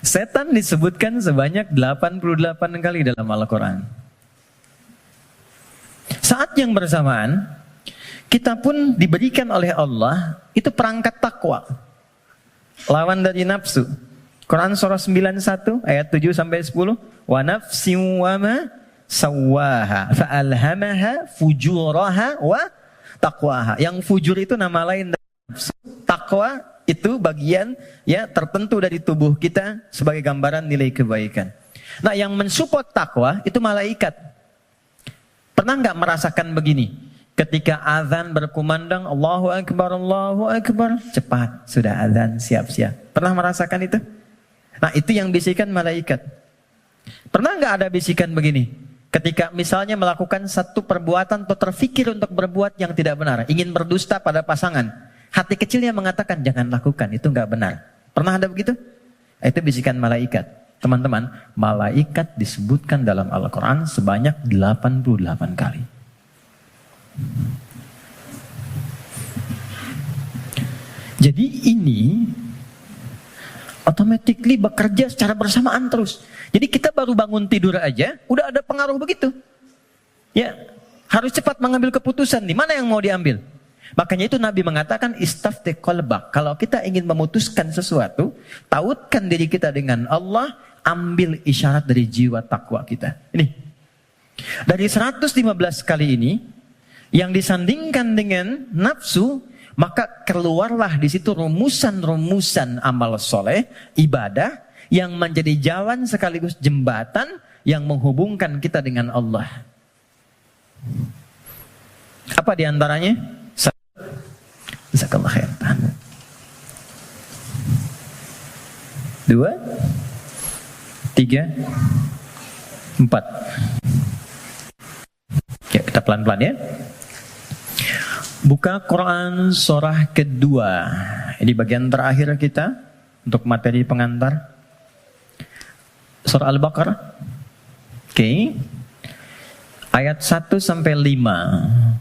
Setan disebutkan sebanyak 88 kali dalam Al-Quran. Saat yang bersamaan, kita pun diberikan oleh Allah itu perangkat takwa. Lawan dari nafsu. Quran surah 91 ayat 7 sampai 10. Wa nafsin wa ma sawwaha fa'alhamaha fujuraha wa taqwaha. Yang fujur itu nama lain dari nafsu. Takwa itu bagian ya tertentu dari tubuh kita sebagai gambaran nilai kebaikan. Nah, yang mensupport takwa itu malaikat. Pernah nggak merasakan begini? Ketika azan berkumandang, Allahu Akbar, cepat sudah azan, siap-siap. Pernah merasakan itu? Nah, itu yang bisikan malaikat. Pernah nggak ada bisikan begini? Ketika misalnya melakukan satu perbuatan atau terfikir untuk berbuat yang tidak benar, ingin berdusta pada pasangan, hati kecilnya mengatakan jangan lakukan, itu nggak benar. Pernah ada begitu? Itu bisikan malaikat. Teman-teman, malaikat disebutkan dalam Al-Quran sebanyak 88 kali. Jadi ini automatically bekerja secara bersamaan terus. Jadi kita baru bangun tidur aja, udah ada pengaruh begitu. Ya, harus cepat mengambil keputusan. Di mana yang mau diambil? Makanya itu Nabi mengatakan istafti qalbak. Kalau kita ingin memutuskan sesuatu, tautkan diri kita dengan Allah, ambil isyarat dari jiwa takwa kita. Ini. Dari 115 kali ini yang disandingkan dengan nafsu, maka keluarlah di situ rumusan-rumusan amal soleh, ibadah yang menjadi jalan sekaligus jembatan yang menghubungkan kita dengan Allah. Apa diantaranya? Jazakallah khair. 2, 3, 4. Ya, kita pelan-pelan ya. Buka Quran surah kedua. Ini bagian terakhir kita untuk materi pengantar. Surah Al-Baqarah. Oke. Ayat 1 sampai 5.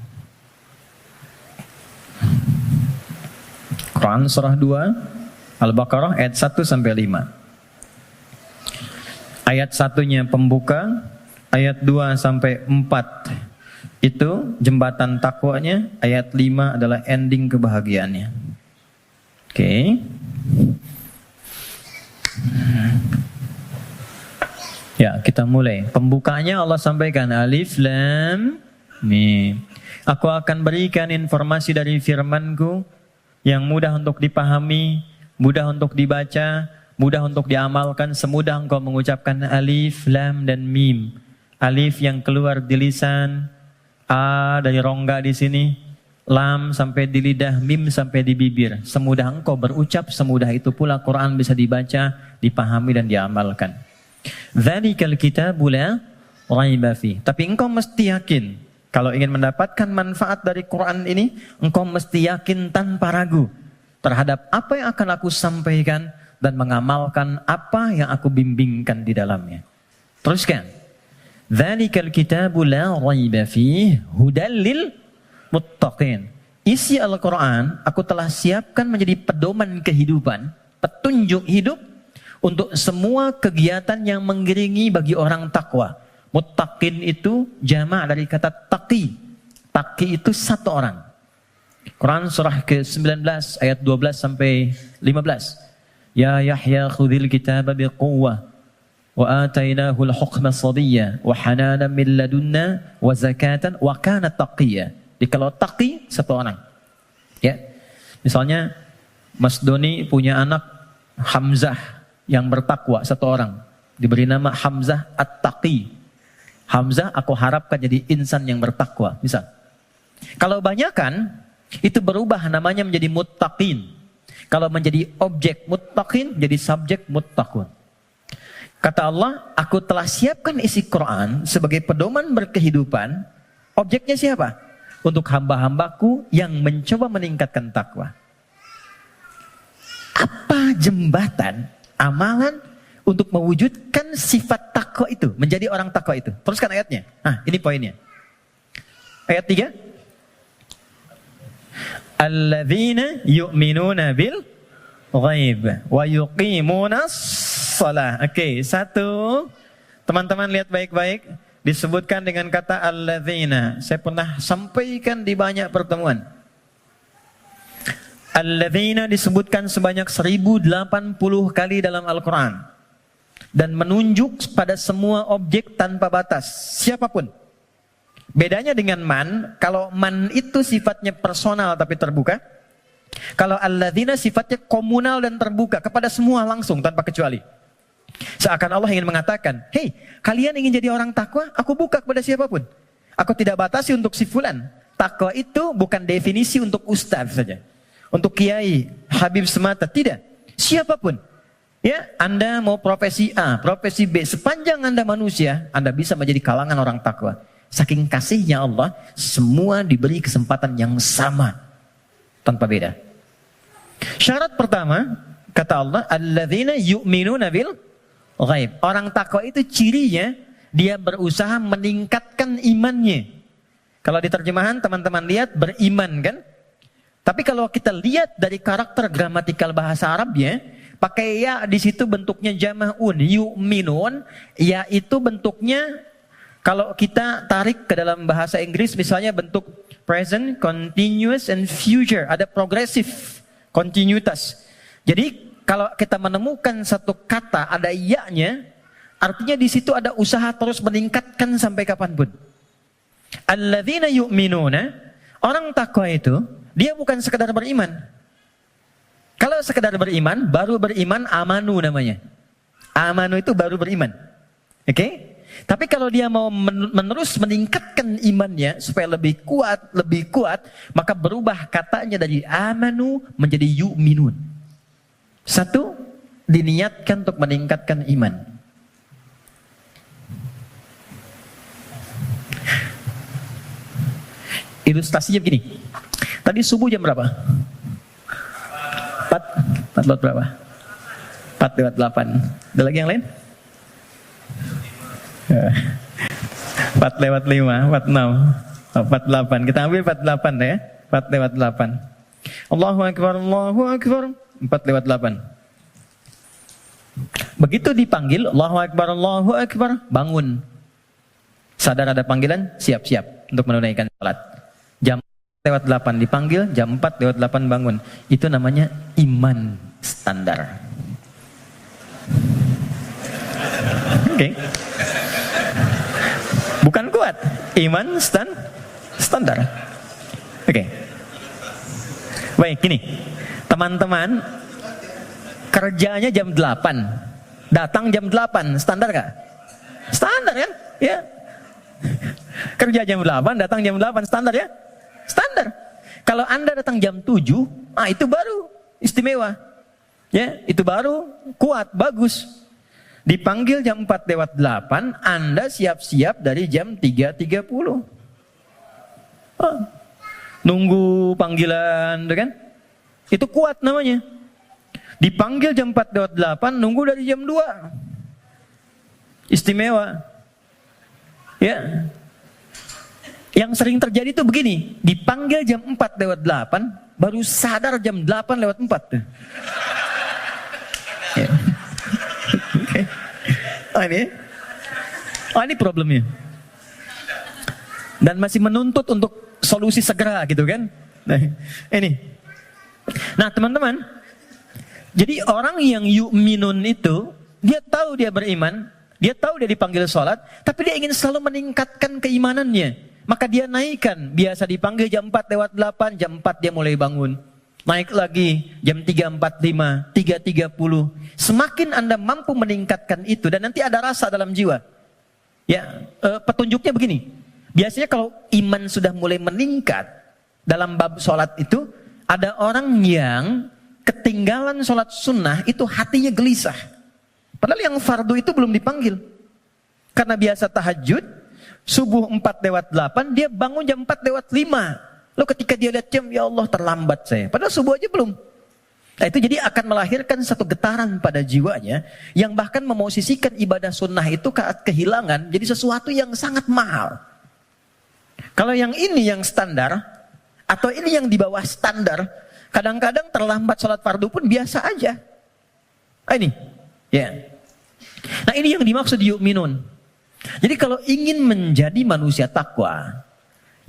Quran surah 2 Al-Baqarah ayat 1 sampai 5. Ayat 1-nya pembuka, ayat 2 sampai 4 itu jembatan takwanya, ayat 5 adalah ending kebahagiaannya. Oke. Ya, kita mulai. Pembukanya Allah sampaikan Alif Lam Mim. Aku akan berikan informasi dari firman-Ku yang mudah untuk dipahami, mudah untuk dibaca, mudah untuk diamalkan, semudah engkau mengucapkan alif, lam, dan mim. Alif yang keluar di lisan, a dari rongga di sini, lam sampai di lidah, mim sampai di bibir. Semudah engkau berucap, semudah itu pula Quran bisa dibaca, dipahami, dan diamalkan. Dzalikal kitabu la raiba fi. Tapi engkau mesti yakin. Kalau ingin mendapatkan manfaat dari Quran ini, engkau mesti yakin tanpa ragu terhadap apa yang akan aku sampaikan dan mengamalkan apa yang aku bimbingkan di dalamnya. Teruskan. Dzalikal kitabu la raiba fihi hudal lil muttaqin. Isi Al-Quran aku telah siapkan menjadi pedoman kehidupan, petunjuk hidup untuk semua kegiatan yang mengiringi bagi orang takwa. Muttaqin itu jamak dari kata taqi. Taqi itu satu orang. Quran surah ke-19 ayat 12 sampai 15. Ya Yahya khudhil kitaba biquwwah wa atainahu al-hukma sabiyya wa hananan min ladunna wa zakatan wa kana taqiyya. Jadi kalau taqi satu orang. Ya. Misalnya Mas Doni punya anak Hamzah yang bertakwa satu orang. Diberi nama Hamzah At-Taqi. Hamzah aku harapkan jadi insan yang bertakwa. Misal. Kalau banyakan, itu berubah namanya menjadi muttaqin. Kalau menjadi objek muttaqin, jadi subjek muttaqun. Kata Allah, aku telah siapkan isi Quran sebagai pedoman berkehidupan. Objeknya siapa? Untuk hamba-hambaku yang mencoba meningkatkan takwa. Apa jembatan, amalan untuk mewujudkan sifat takwa itu, menjadi orang takwa itu? Teruskan ayatnya. Nah, ini poinnya. Ayat 3. Alladzina yu'minuna bil ghaib wa yuqimuna shalah. Oke, 1. Teman-teman lihat baik-baik. disebutkan dengan kata alladzina. Saya pernah sampaikan di banyak pertemuan. Alladzina disebutkan sebanyak 1080 kali dalam Al-Quran. Dan menunjuk pada semua objek tanpa batas. Siapapun. Bedanya dengan man, kalau man itu sifatnya personal tapi terbuka. Kalau alladzina sifatnya komunal dan terbuka kepada semua langsung tanpa kecuali. Seakan Allah ingin mengatakan, hei, kalian ingin jadi orang takwa? Aku buka kepada siapapun. Aku tidak batasi untuk si fulan. Takwa itu bukan definisi untuk ustaz saja. Untuk kiai, habib semata. Tidak. Siapapun. Ya, Anda mau profesi A, profesi B. Sepanjang Anda manusia, Anda bisa menjadi kalangan orang takwa. Saking kasihnya Allah, semua diberi kesempatan yang sama. Tanpa beda. Syarat pertama, kata Allah, alladzina yu'minuna bil ghaib. Orang takwa itu cirinya dia berusaha meningkatkan imannya. Kalau di terjemahan teman-teman lihat beriman kan? Tapi kalau kita lihat dari karakter gramatikal bahasa Arabnya, pakai ya di situ bentuknya jama'un, yu'minun, ya itu bentuknya kalau kita tarik ke dalam bahasa Inggris misalnya bentuk present, continuous, and future. Ada progresif, kontinuitas. Jadi kalau kita menemukan satu kata ada ya-nya, artinya di situ ada usaha terus meningkatkan sampai kapanpun. Alladzina yu'minuna, orang takwa itu, dia bukan sekedar beriman. Kalau sekedar beriman, baru beriman amanu namanya. Amanu itu baru beriman. Oke? Tapi kalau dia mau menerus meningkatkan imannya supaya lebih kuat, maka berubah katanya dari amanu menjadi yu'minun. Satu, diniatkan untuk meningkatkan iman. Ilustrasinya begini. Tadi subuh jam berapa? 4 lewat berapa? 4 lewat 8. Ada lagi yang lain? 4 lewat 5, 46, 48. Kita ambil 48 ya. 4 lewat 8. Allahu Akbar, Allahu Akbar. 4 lewat 8. Begitu dipanggil, Allahu Akbar, Allahu Akbar, bangun. Sadar ada panggilan, siap-siap untuk menunaikan salat. Jam 4 lewat 8 dipanggil, jam 4 lewat 8 bangun. Itu namanya iman standar. Oke. Bukan kuat, iman standar. Oke. Baik, gini. Teman-teman kerjanya jam 8. Datang jam 8, standar gak? Standar kan? Ya. Kerja jam 8, datang jam 8, standar ya? Standar. Kalau Anda datang jam 7, itu baru istimewa. Ya, itu baru kuat, bagus. Dipanggil jam 4 lewat 8, Anda siap-siap dari jam 3.30. Nunggu panggilan, kan? Itu kuat namanya. Dipanggil jam 4 lewat 8, nunggu dari jam 2. Istimewa. Ya. Yang sering terjadi itu begini, dipanggil jam 4 lewat 8, baru sadar jam 8 lewat 4. Ya. Okay. Ini problemnya. Dan masih menuntut untuk solusi segera gitu kan. Nah, ini. Nah teman-teman, jadi orang yang yu'minun itu, dia tahu dia beriman, dia tahu dia dipanggil sholat, tapi dia ingin selalu meningkatkan keimanannya. Maka dia naikkan, biasa dipanggil jam 4 lewat 8, jam 4 dia mulai bangun. Naik lagi jam 3.45, 3.30. Semakin Anda mampu meningkatkan itu dan nanti ada rasa dalam jiwa. Ya, petunjuknya begini. Biasanya kalau iman sudah mulai meningkat dalam bab sholat itu, ada orang yang ketinggalan sholat sunnah itu hatinya gelisah. Padahal yang fardu itu belum dipanggil. Karena biasa tahajud, subuh 4 lewat 8, dia bangun jam 4 lewat 5. Lalu ketika dia lihat jam, ya Allah terlambat saya. Padahal subuh aja belum. Nah itu jadi akan melahirkan satu getaran pada jiwanya, yang bahkan memosisikan ibadah sunnah itu kehilangan jadi sesuatu yang sangat mahal. Kalau yang ini yang standar, atau ini yang di bawah standar, kadang-kadang terlambat sholat fardu pun biasa aja. Ini, ya. Nah ini yang dimaksud yu'minun. Jadi kalau ingin menjadi manusia takwa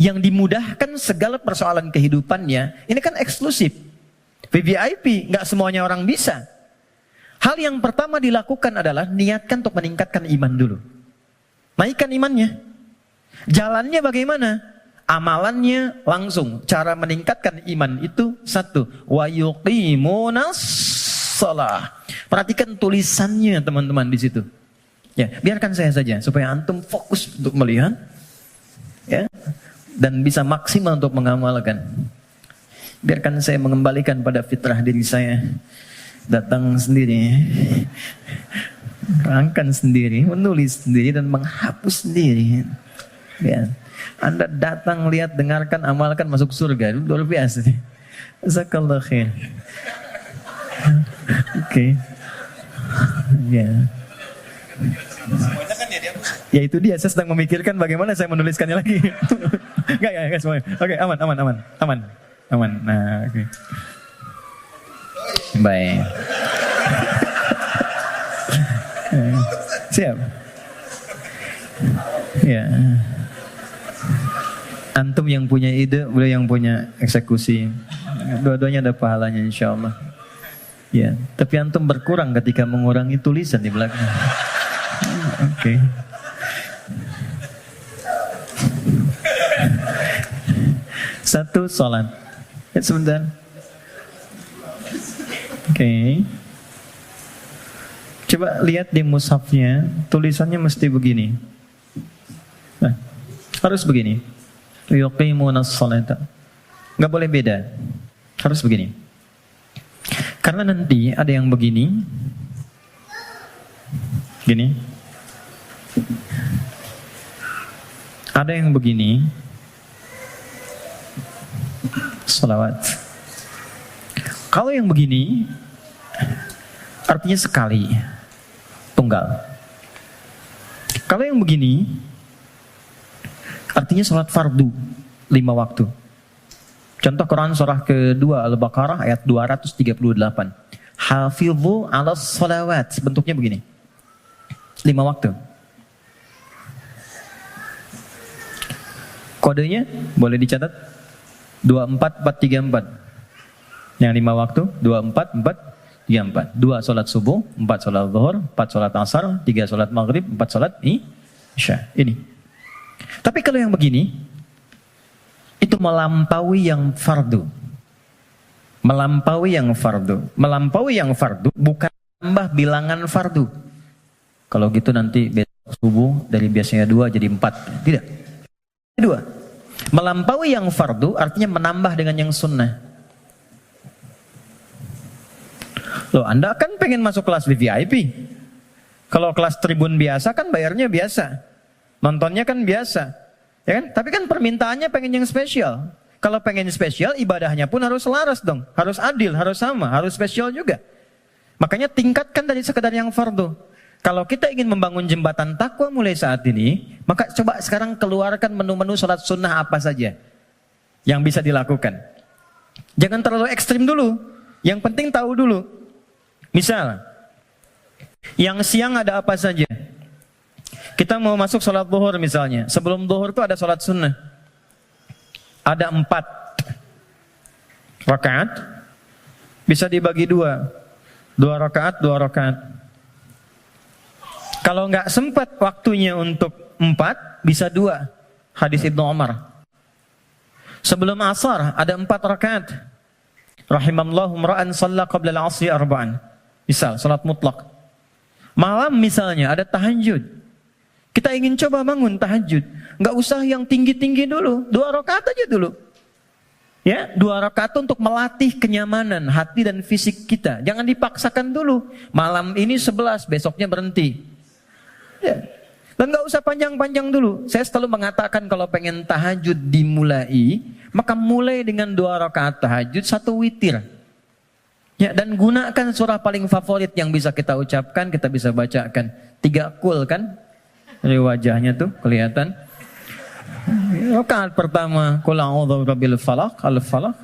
yang dimudahkan segala persoalan kehidupannya, ini kan eksklusif. VVIP, nggak semuanya orang bisa. Hal yang pertama dilakukan adalah niatkan untuk meningkatkan iman dulu. Naikkan imannya. Jalannya bagaimana? Amalannya langsung. Cara meningkatkan iman itu satu. Wa yuqimunas shalah. Perhatikan tulisannya teman-teman di situ. Ya, biarkan saya saja supaya antum fokus untuk melihat, ya, dan bisa maksimal untuk mengamalkan. Biarkan saya mengembalikan pada fitrah diri saya. Datang sendiri, rangkan sendiri, menulis sendiri dan menghapus sendiri. Ya. Anda datang, lihat, dengarkan, amalkan, masuk surga. Luar biasa. Jazakallah khair. Oke. Ya. Ya itu dia, saya sedang memikirkan bagaimana saya menuliskannya lagi. Enggak semuanya. Oke, aman. Nah, oke. Baik. Siap. Ya. Antum yang punya ide, beliau yang punya eksekusi. Dua-duanya ada pahalanya insyaallah. Ya, tapi antum berkurang ketika mengurangi tulisan di belakang. Oke. Satu, salat. Ya, sebentar. Oke. Coba lihat di mushafnya, tulisannya mesti begini. Nah, harus begini. Yuqimunas sholata. Enggak boleh beda. Harus begini. Karena nanti ada yang begini. Gini. Ada yang begini. Salawat. Kalau yang begini artinya sekali, tunggal. Kalau yang begini artinya salat fardu 5 waktu. Contoh Quran surah kedua Al-Baqarah ayat 238. Hafidhu 'alas shalawat. Bentuknya begini. 5 waktu. Kodenya boleh dicatat 24434. Yang 5 waktu 24434. 2 salat subuh, 4 salat zuhur, 4 salat asar, 3 salat maghrib, 4 salat isya. Ini. Tapi kalau yang begini itu melampaui yang fardu. Melampaui yang fardu bukan tambah bilangan fardu. Kalau gitu nanti besok subuh dari biasanya 2 jadi 4. Tidak. 2. Melampaui yang fardu artinya menambah dengan yang sunnah. Loh, Anda kan pengen masuk kelas VIP. Kalau kelas tribun biasa kan bayarnya biasa. Nontonnya kan biasa. Ya kan? Tapi kan permintaannya pengen yang spesial. Kalau pengen spesial, ibadahnya pun harus selaras dong. Harus adil, harus sama, harus spesial juga. Makanya tingkatkan dari sekedar yang fardu. Kalau kita ingin membangun jembatan takwa mulai saat ini, maka coba sekarang keluarkan menu-menu salat sunnah apa saja yang bisa dilakukan. Jangan terlalu ekstrim dulu. Yang penting tahu dulu. Misal, yang siang ada apa saja? Kita mau masuk sholat zuhur misalnya. Sebelum zuhur itu ada sholat sunnah. Ada 4 rakaat. Bisa dibagi 2. 2 rakaat, 2 rakaat. Kalau nggak sempat waktunya untuk 4, bisa 2. Hadis Ibnu Umar. Sebelum asar ada 4 rakaat. Rahimallahu imra'an shalla qabla al-'asri arba'an. Misal, salat mutlak. Malam misalnya ada tahajud. Kita ingin coba bangun tahajud. Nggak usah yang tinggi-tinggi dulu. 2 rakaat aja dulu. Ya, 2 rakaat untuk melatih kenyamanan hati dan fisik kita. Jangan dipaksakan dulu. Malam ini 11, besoknya berhenti. Ya. Dan nggak usah panjang-panjang dulu. Saya selalu mengatakan kalau pengen tahajud dimulai, maka mulai dengan 2 rakaat tahajud, 1 witir. Ya, dan gunakan surah paling favorit yang bisa kita ucapkan, kita bisa bacakan. 3 kul kan? Dari wajahnya tuh kelihatan. Rakaat pertama, qul a'udzu birabbil falaq, al-falaq.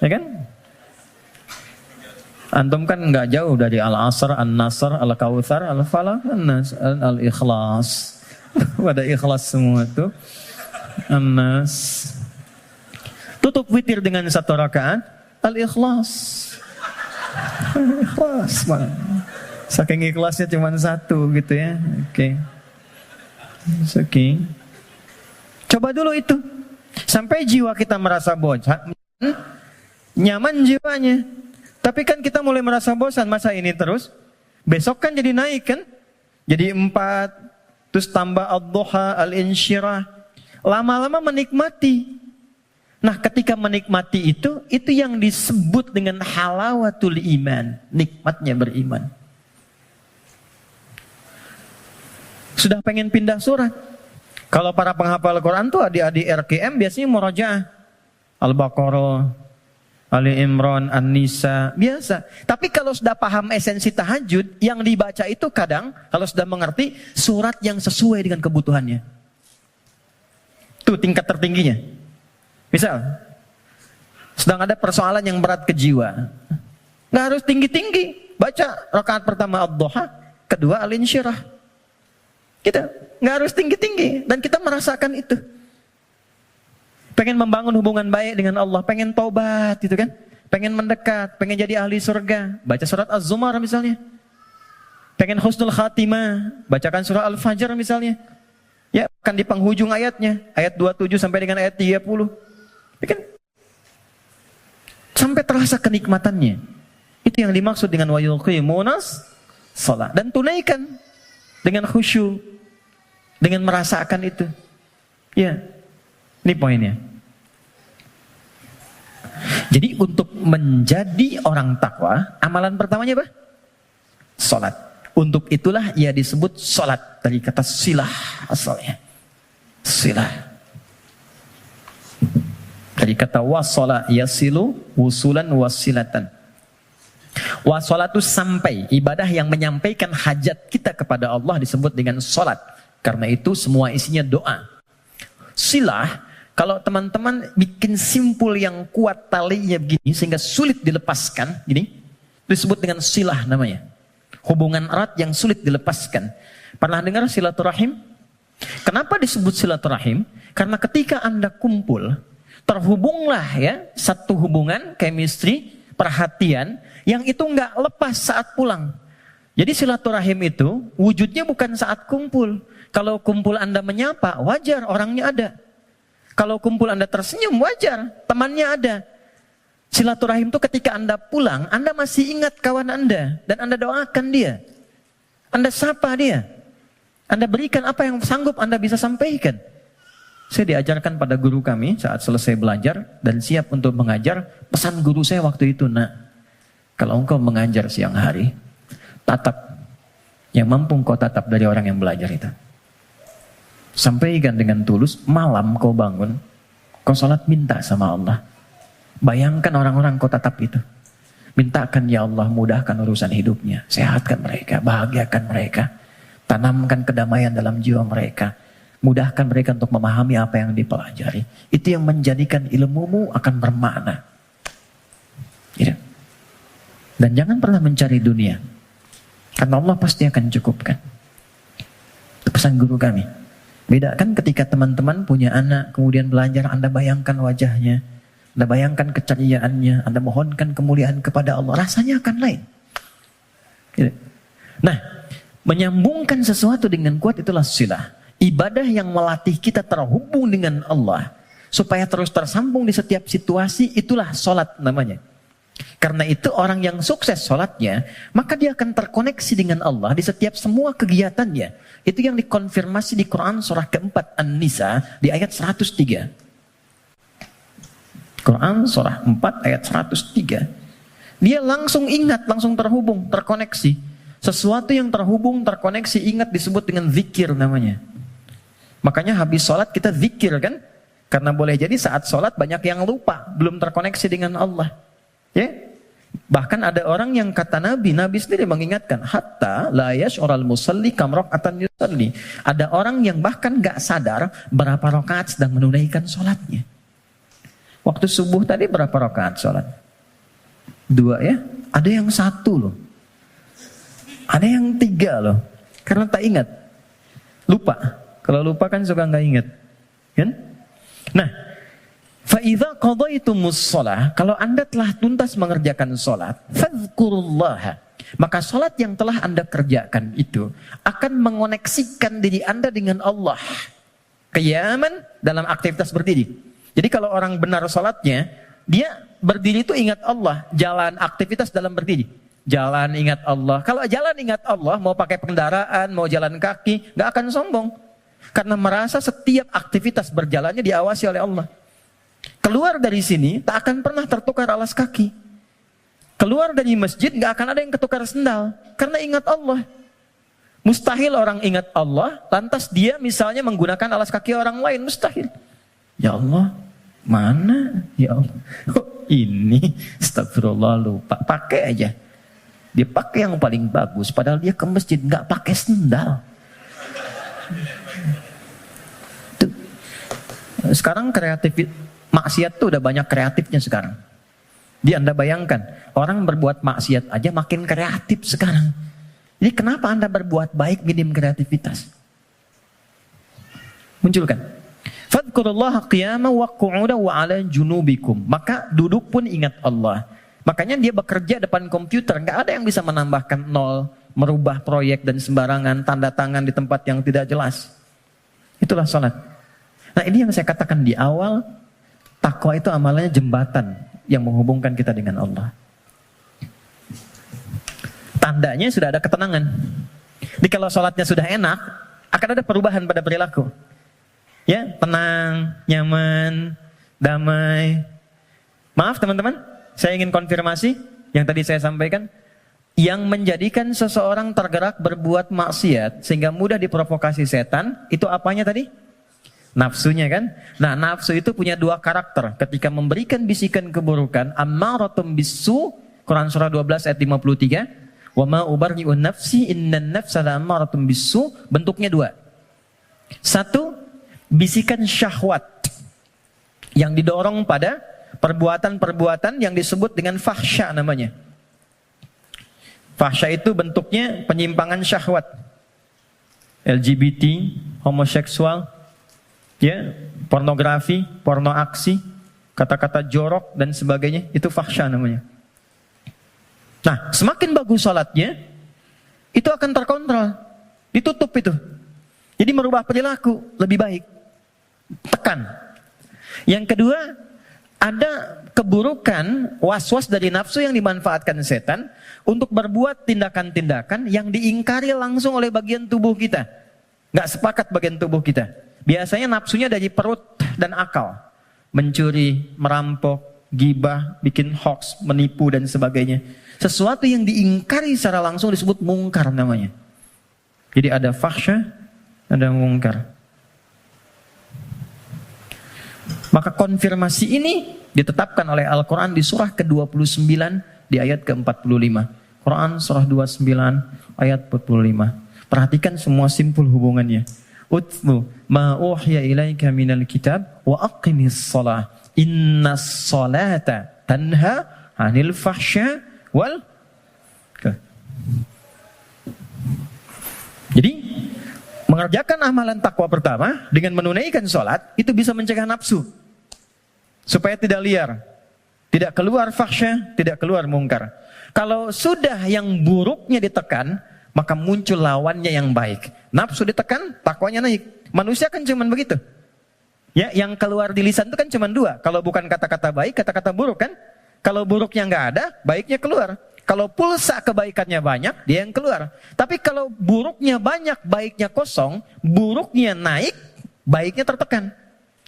Ya kan? Antum kan enggak jauh dari al-asr, an-nasr, al-kautsar, al-falaq, an-nas, al-ikhlas. Pada ikhlas semua tuh. Anas. Tutup witir dengan 1 rakaat. Al-ikhlas. Ikhlas man. Saking ikhlasnya cuma 1 gitu ya. Oke. Coba dulu itu. Sampai jiwa kita merasa bosan. Nyaman jiwanya. Tapi kan kita mulai merasa bosan. Masa ini terus? Besok kan jadi naik kan? Jadi 4. Terus tambah ad-duha, al-insyirah. Lama-lama menikmati. Nah, ketika menikmati itu yang disebut dengan halawatul iman, nikmatnya beriman. Sudah pengen pindah surat. Kalau para penghafal Quran tuh adik-adik RKM biasanya murojaah. Al-Baqarah, Ali Imran, An-Nisa, biasa. Tapi kalau sudah paham esensi tahajud, yang dibaca itu kadang, kalau sudah mengerti, surat yang sesuai dengan kebutuhannya. Itu tingkat tertingginya. Misal, sedang ada persoalan yang berat ke jiwa. Nggak harus tinggi-tinggi. Baca rakaat pertama ad-duha, kedua al-insyirah. Kita nggak harus tinggi-tinggi. Dan kita merasakan itu. Pengen membangun hubungan baik dengan Allah. Pengen taubat gitu kan. Pengen mendekat. Pengen jadi ahli surga. Baca surat Az-Zumar misalnya. Pengen husnul khatimah. Bacakan surah Al-Fajr misalnya. Ya, kan di penghujung ayatnya. Ayat 27 sampai dengan ayat 30. Kan? Sampai terasa kenikmatannya. Itu yang dimaksud dengan wa yuqimunas shalah. Dan tunaikan dengan khusyuk, dengan merasakan itu. Ya, ini poinnya. Jadi untuk menjadi orang takwa, amalan pertamanya apa? Salat. Untuk itulah ia disebut salat, dari kata silah asalnya. Silah. Dari kata wasala yasilu wusulan wasilatan. Wasala itu sampai, ibadah yang menyampaikan hajat kita kepada Allah disebut dengan salat. Karena itu semua isinya doa. Silah, kalau teman-teman bikin simpul yang kuat talinya begini sehingga sulit dilepaskan, gini, disebut dengan silah namanya. Hubungan erat yang sulit dilepaskan. Pernah dengar silaturahim? Kenapa disebut silaturahim? Karena ketika Anda kumpul, terhubunglah ya satu hubungan chemistry, perhatian yang itu nggak lepas saat pulang. Jadi silaturahim itu wujudnya bukan saat kumpul. Kalau kumpul Anda menyapa, wajar orangnya ada. Kalau kumpul Anda tersenyum, wajar temannya ada. Silaturahim itu ketika Anda pulang, Anda masih ingat kawan Anda dan Anda doakan dia. Anda sapa dia. Anda berikan apa yang sanggup Anda bisa sampaikan. Saya diajarkan pada guru kami saat selesai belajar dan siap untuk mengajar. Pesan guru saya waktu itu, nak, kalau engkau mengajar siang hari, tatap yang mampu kau tatap dari orang yang belajar itu. Sampaikan dengan tulus, malam kau bangun, kau salat minta sama Allah. Bayangkan orang-orang kau tatap itu. Mintakan ya Allah mudahkan urusan hidupnya, sehatkan mereka, bahagiakan mereka, tanamkan kedamaian dalam jiwa mereka. Mudahkan mereka untuk memahami apa yang dipelajari. Itu yang menjadikan ilmumu akan bermakna. Gitu. Dan jangan pernah mencari dunia. Karena Allah pasti akan cukupkan. Itu pesan guru kami. Beda kan ketika teman-teman punya anak, kemudian belajar, Anda bayangkan wajahnya. Anda bayangkan keceriaannya. Anda mohonkan kemuliaan kepada Allah. Rasanya akan lain. Gitu. Nah, menyambungkan sesuatu dengan kuat itulah silah. Ibadah yang melatih kita terhubung dengan Allah supaya terus tersambung di setiap situasi, itulah sholat namanya. Karena itu orang yang sukses sholatnya, maka dia akan terkoneksi dengan Allah di setiap semua kegiatannya. Itu yang dikonfirmasi di Quran surah keempat An-Nisa di ayat 103. Quran surah 4 ayat 103. Dia langsung ingat, langsung terhubung, terkoneksi. Sesuatu yang terhubung, terkoneksi, ingat disebut dengan zikir namanya. Makanya habis sholat kita zikir kan? Karena boleh jadi saat sholat banyak yang lupa, belum terkoneksi dengan Allah. Ya? Bahkan ada orang yang kata Nabi sendiri mengingatkan, hatta la yash'ural musalli kam raka'atan yusalli. Ada orang yang bahkan gak sadar berapa rakaat sedang menunaikan sholatnya. Waktu subuh tadi berapa rakaat sholat? 2 ya? Ada yang 1 loh. Ada yang 3 loh. Karena tak ingat. Lupa. Kalau lupa kan suka nggak ingat, kan? Nah, فَإِذَا قَضَيْتُمُ الصَّلَاةَ, kalau Anda telah tuntas mengerjakan sholat, فَاذْكُرُوا, maka sholat yang telah Anda kerjakan itu akan mengoneksikan diri Anda dengan Allah. Qiyaman, dalam aktivitas berdiri. Jadi kalau orang benar sholatnya, dia berdiri itu ingat Allah, jalan aktivitas dalam berdiri. Jalan ingat Allah. Kalau jalan ingat Allah, mau pakai kendaraan, mau jalan kaki, nggak akan sombong. Karena merasa setiap aktivitas berjalannya diawasi oleh Allah. Keluar dari sini, tak akan pernah tertukar alas kaki. Keluar dari masjid, nggak akan ada yang ketukar sendal. Karena ingat Allah. Mustahil orang ingat Allah, lantas dia misalnya menggunakan alas kaki orang lain. Mustahil. Ya Allah, mana? Ya Allah. Oh, ini, astagfirullah, lupa. Pakai aja. Dia pakai yang paling bagus, padahal dia ke masjid nggak pakai sendal. Tuh. Sekarang kreatif, maksiat tuh udah banyak kreatifnya sekarang. Dia Anda bayangkan, orang berbuat maksiat aja makin kreatif sekarang. Jadi kenapa Anda berbuat baik minim kreativitas? Munculkan. Fadhkurullaha qiyaman wa qu'udan wa 'ala junubikum. Maka duduk pun ingat Allah. Makanya dia bekerja depan komputer, nggak ada yang bisa menambahkan nol, merubah proyek dan sembarangan, tanda tangan di tempat yang tidak jelas. Itulah salat. Nah, ini yang saya katakan di awal, takwa itu amalannya jembatan yang menghubungkan kita dengan Allah. Tandanya sudah ada ketenangan. Jadi kalau sholatnya sudah enak, akan ada perubahan pada perilaku. Ya, tenang, nyaman, damai. Maaf teman-teman, saya ingin konfirmasi yang tadi saya sampaikan. Yang menjadikan seseorang tergerak berbuat maksiat sehingga mudah diprovokasi setan, itu apanya tadi? Nafsunya kan? Nah, nafsu itu punya dua karakter. Ketika memberikan bisikan keburukan, ammaratum bisu, Quran surah 12 ayat 53. Wa ma ubarri'un nafsi innan nafsa la'ammaratun bisu, bentuknya dua. Satu, bisikan syahwat yang didorong pada perbuatan-perbuatan yang disebut dengan fahsya namanya. Fahsya itu bentuknya penyimpangan syahwat. LGBT, homoseksual, ya, pornografi, porno aksi, kata-kata jorok dan sebagainya, itu fahsya namanya. Nah, semakin bagus salatnya, itu akan terkontrol, ditutup itu. Jadi merubah perilaku lebih baik. Tekan. Yang kedua, ada keburukan, was-was dari nafsu yang dimanfaatkan setan untuk berbuat tindakan-tindakan yang diingkari langsung oleh bagian tubuh kita. Nggak sepakat bagian tubuh kita. Biasanya nafsunya dari perut dan akal. Mencuri, merampok, gibah, bikin hoax, menipu dan sebagainya. Sesuatu yang diingkari secara langsung disebut mungkar namanya. Jadi ada fahsya, ada mungkar. Maka konfirmasi ini ditetapkan oleh Al-Quran di surah ke-29 di ayat ke-45. Quran surah 29 ayat 45. Perhatikan semua simpul hubungannya. Utlu ma uhiya ilaika minal kitab wa aqimis shalah. Innas salata tanha 'anil fahsya wal. Jadi mengerjakan amalan takwa pertama dengan menunaikan sholat itu bisa mencegah nafsu supaya tidak liar, tidak keluar fahsya, tidak keluar mungkar. Kalau sudah yang buruknya ditekan, maka muncul lawannya yang baik. Nafsu ditekan, takwanya naik. Manusia kan cuma begitu. Ya, yang keluar di lisan itu kan cuma dua. Kalau bukan kata-kata baik, kata-kata buruk kan. Kalau buruknya nggak ada, baiknya keluar. Kalau pulsa kebaikannya banyak, dia yang keluar. Tapi kalau buruknya banyak, baiknya kosong, buruknya naik, baiknya tertekan.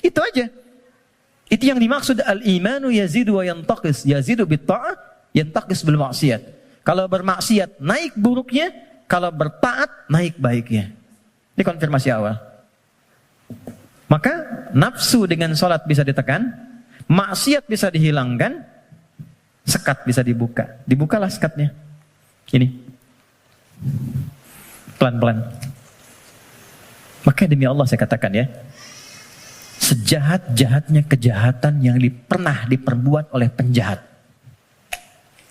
Itu aja. Itu yang dimaksud al-imanu yazidu wa yantaqis. Yazidu bitta'ah, yantaqis bil maksiat. Kalau bermaksiat, naik buruknya. Kalau bertaat, naik baiknya. Ini konfirmasi awal. Maka nafsu dengan sholat bisa ditekan, maksiat bisa dihilangkan, sekat bisa dibuka. Dibukalah sekatnya. Ini. Pelan-pelan. Maka demi Allah saya katakan ya, sejahat-jahatnya kejahatan yang pernah diperbuat oleh penjahat.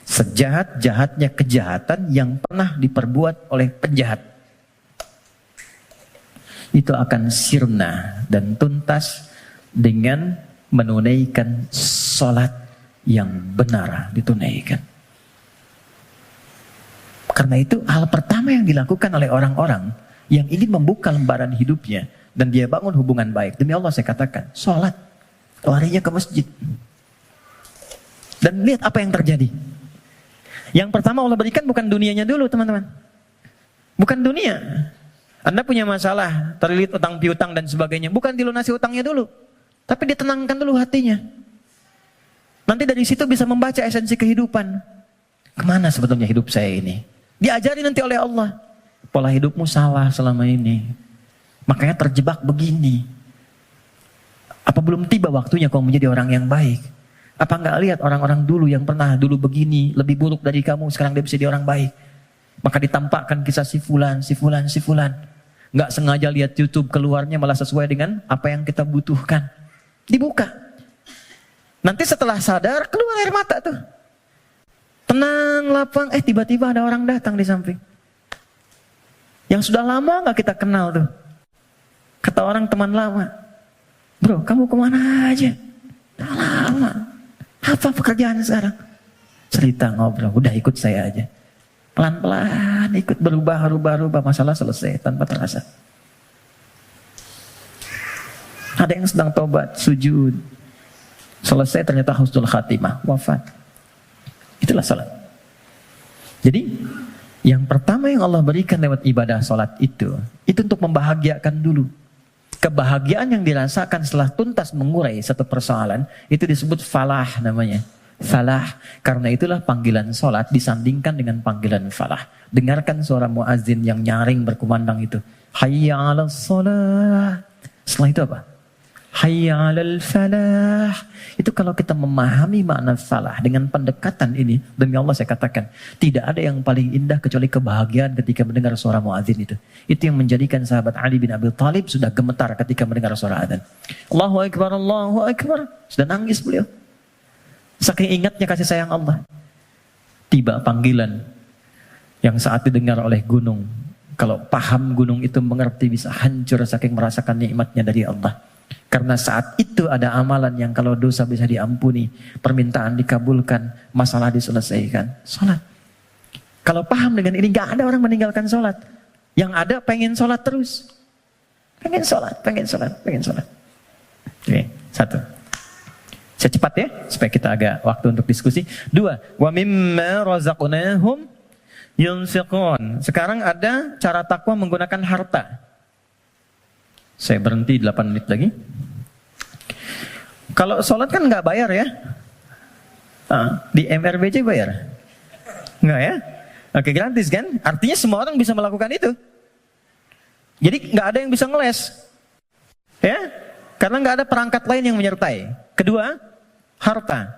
Sejahat-jahatnya kejahatan yang pernah diperbuat oleh penjahat. itu akan sirna dan tuntas dengan menunaikan sholat yang benar ditunaikan. Karena itu hal pertama yang dilakukan oleh orang-orang yang ingin membuka lembaran hidupnya dan dia bangun hubungan baik. Demi Allah saya katakan, sholat. Larinya ke masjid. Dan lihat apa yang terjadi. Yang pertama Allah berikan bukan dunianya dulu teman-teman. Bukan dunia. Anda punya masalah, terlilit utang piutang dan sebagainya. Bukan dilunasi utangnya dulu. Tapi ditenangkan dulu hatinya. Nanti dari situ bisa membaca esensi kehidupan. Kemana sebetulnya hidup saya ini? Diajari nanti oleh Allah. Pola hidupmu salah selama ini. Makanya terjebak begini. Apa belum tiba waktunya kau menjadi orang yang baik? Apa enggak lihat orang-orang dulu yang pernah dulu begini, lebih buruk dari kamu, sekarang dia bisa jadi orang baik. Maka ditampakkan kisah si fulan. Enggak sengaja lihat YouTube, keluarnya malah sesuai dengan apa yang kita butuhkan. Dibuka. Nanti setelah sadar, keluar air mata tuh. Tenang, lapang, tiba-tiba ada orang datang di samping. Yang sudah lama gak kita kenal tuh. Kata orang teman lama, bro kamu kemana aja? Udah lama. Apa pekerjaan sekarang? Cerita ngobrol, udah ikut saya aja. Pelan-pelan ikut berubah, masalah selesai tanpa terasa. Ada yang sedang tobat, sujud. Selesai ternyata husnul khatimah, wafat. Itulah salat. Jadi yang pertama yang Allah berikan lewat ibadah salat itu untuk membahagiakan dulu. Kebahagiaan yang dirasakan setelah tuntas mengurai satu persoalan itu disebut falah namanya. Falah. Karena itulah panggilan salat disandingkan dengan panggilan falah. Dengarkan suara muazin yang nyaring berkumandang itu. Hayya 'alas shalah. Setelah itu apa? Hayya 'alal falah. Itu kalau kita memahami makna falah dengan pendekatan ini, demi Allah saya katakan, tidak ada yang paling indah kecuali kebahagiaan ketika mendengar suara muadzin itu. Itu yang menjadikan sahabat Ali bin Abi Thalib sudah gemetar ketika mendengar suara adzan. Allahu Akbar, Allahu Akbar. Sudah nangis beliau. Saking ingatnya kasih sayang Allah. Tiba panggilan yang saat didengar oleh gunung. Kalau paham gunung itu mengerti bisa hancur saking merasakan nikmatnya dari Allah. Karena saat itu ada amalan yang kalau dosa bisa diampuni, permintaan dikabulkan, masalah diselesaikan. Sholat. Kalau paham dengan ini, gak ada orang meninggalkan sholat. Yang ada pengen sholat terus. Pengen sholat. Oke, satu. Saya cepat ya, supaya kita agak waktu untuk diskusi. Dua, wa mimma razaqnahum yunfiqun. Sekarang ada cara takwa menggunakan harta. Saya berhenti 8 menit lagi. Kalau sholat kan nggak bayar ya? Di MRBJ bayar? Nggak ya? Oke, gratis kan? Artinya semua orang bisa melakukan itu. Jadi nggak ada yang bisa ngeles. Ya? Karena nggak ada perangkat lain yang menyertai. Kedua, harta.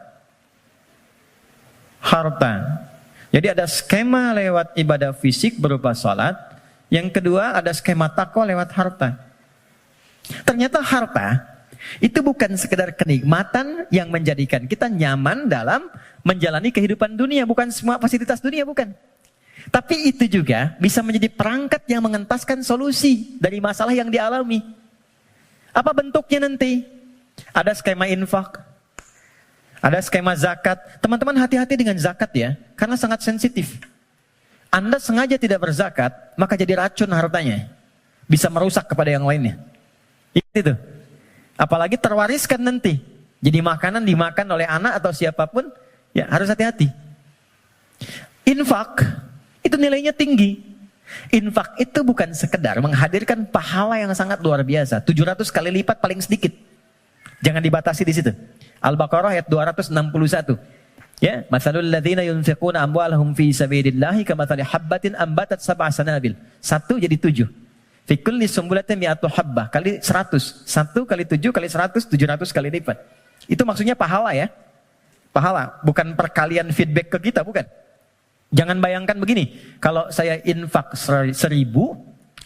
Jadi ada skema lewat ibadah fisik berupa sholat. Yang kedua ada skema takwa lewat harta. Ternyata harta itu bukan sekedar kenikmatan yang menjadikan kita nyaman dalam menjalani kehidupan dunia. Bukan semua fasilitas dunia, bukan. Tapi itu juga bisa menjadi perangkat yang mengentaskan solusi dari masalah yang dialami. Apa bentuknya nanti? Ada skema infak, ada skema zakat. Teman-teman hati-hati dengan zakat ya, karena sangat sensitif. Anda sengaja tidak berzakat, maka jadi racun hartanya. Bisa merusak kepada yang lainnya. Itu. Apalagi terwariskan nanti. Jadi makanan dimakan oleh anak atau siapapun, ya harus hati-hati. Infak, itu nilainya tinggi. Infak itu bukan sekedar menghadirkan pahala yang sangat luar biasa. 700 kali lipat paling sedikit. Jangan dibatasi di situ. Al-Baqarah ayat 261. Ya, masalul ladzina yunfiquna amwalahum fi sabilillahi kamathali habbatin ambatat sab'a sanabil. 1 jadi 7. Fi kulli sumbulatin mi'atu habbah kali 100. 1 kali 7 kali 100, 700 kali lipat. Itu maksudnya pahala ya. Pahala, bukan perkalian feedback ke kita, bukan. Jangan bayangkan begini, kalau saya infak 1.000,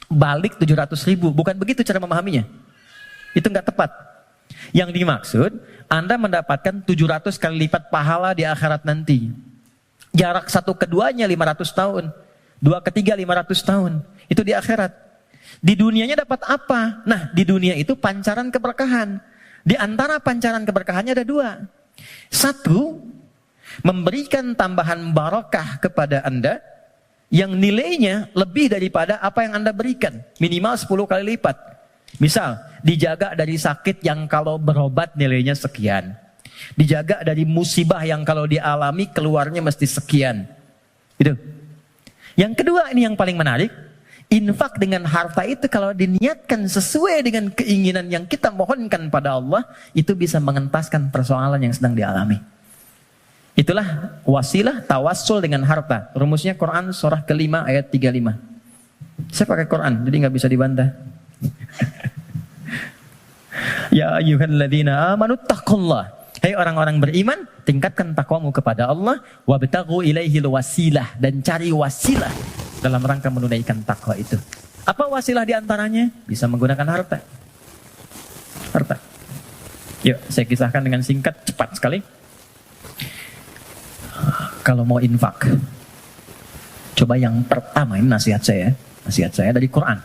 balik 700.000. Bukan begitu cara memahaminya. Itu enggak tepat. Yang dimaksud, Anda mendapatkan 700 kali lipat pahala di akhirat nanti. Jarak satu keduanya 500 tahun. 2 ke 3 500 tahun. Itu di akhirat. Di dunianya dapat apa? Nah, di dunia itu pancaran keberkahan. Di antara pancaran keberkahannya ada dua. Satu, memberikan tambahan barakah kepada Anda yang nilainya lebih daripada apa yang Anda berikan. Minimal 10 kali lipat. Misal, dijaga dari sakit yang kalau berobat nilainya sekian. Dijaga dari musibah yang kalau dialami keluarnya mesti sekian. Itu. Yang kedua, ini yang paling menarik. Infak dengan harta itu kalau diniatkan sesuai dengan keinginan yang kita mohonkan pada Allah, itu bisa mengentaskan persoalan yang sedang dialami. Itulah wasilah tawassul dengan harta. Rumusnya Quran surah ke-5 ayat 35. Saya pakai Quran, jadi nggak bisa dibantah. Ya ayyuhalladzina amanu taqullah. Hai orang-orang beriman, tingkatkan takwamu kepada Allah, wabtaghu ilaihil wasilah, dan cari wasilah dalam rangka menunaikan takwa itu. Apa wasilah diantaranya? Bisa menggunakan harta. Harta. Yuk, saya kisahkan dengan singkat, cepat sekali. Kalau mau infak, coba yang pertama, ini nasihat saya dari Quran.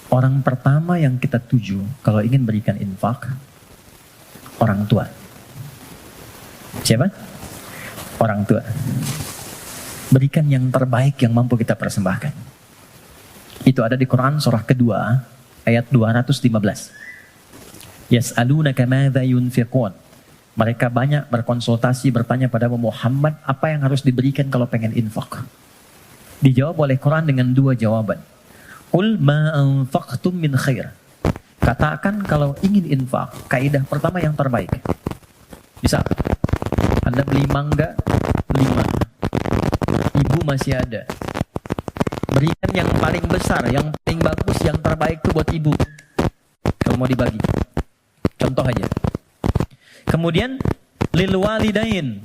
Orang pertama yang kita tuju kalau ingin berikan infak, orang tua. Siapa? Orang tua. Berikan yang terbaik yang mampu kita persembahkan. Itu ada di Quran surah kedua ayat 215. Yas'alunaka madza yunfiqun. Mereka banyak berkonsultasi bertanya pada Muhammad apa yang harus diberikan kalau pengen infak. Dijawab oleh Quran dengan dua jawaban. Qul ma anfaqtum min khair. Katakan kalau ingin infak, kaidah pertama yang terbaik. Bisa. Anda beli mangga 5. Ibu masih ada. Berikan yang paling besar, yang paling bagus, yang terbaik itu buat ibu. Kalau mau dibagi. Contoh aja. Kemudian lil walidain.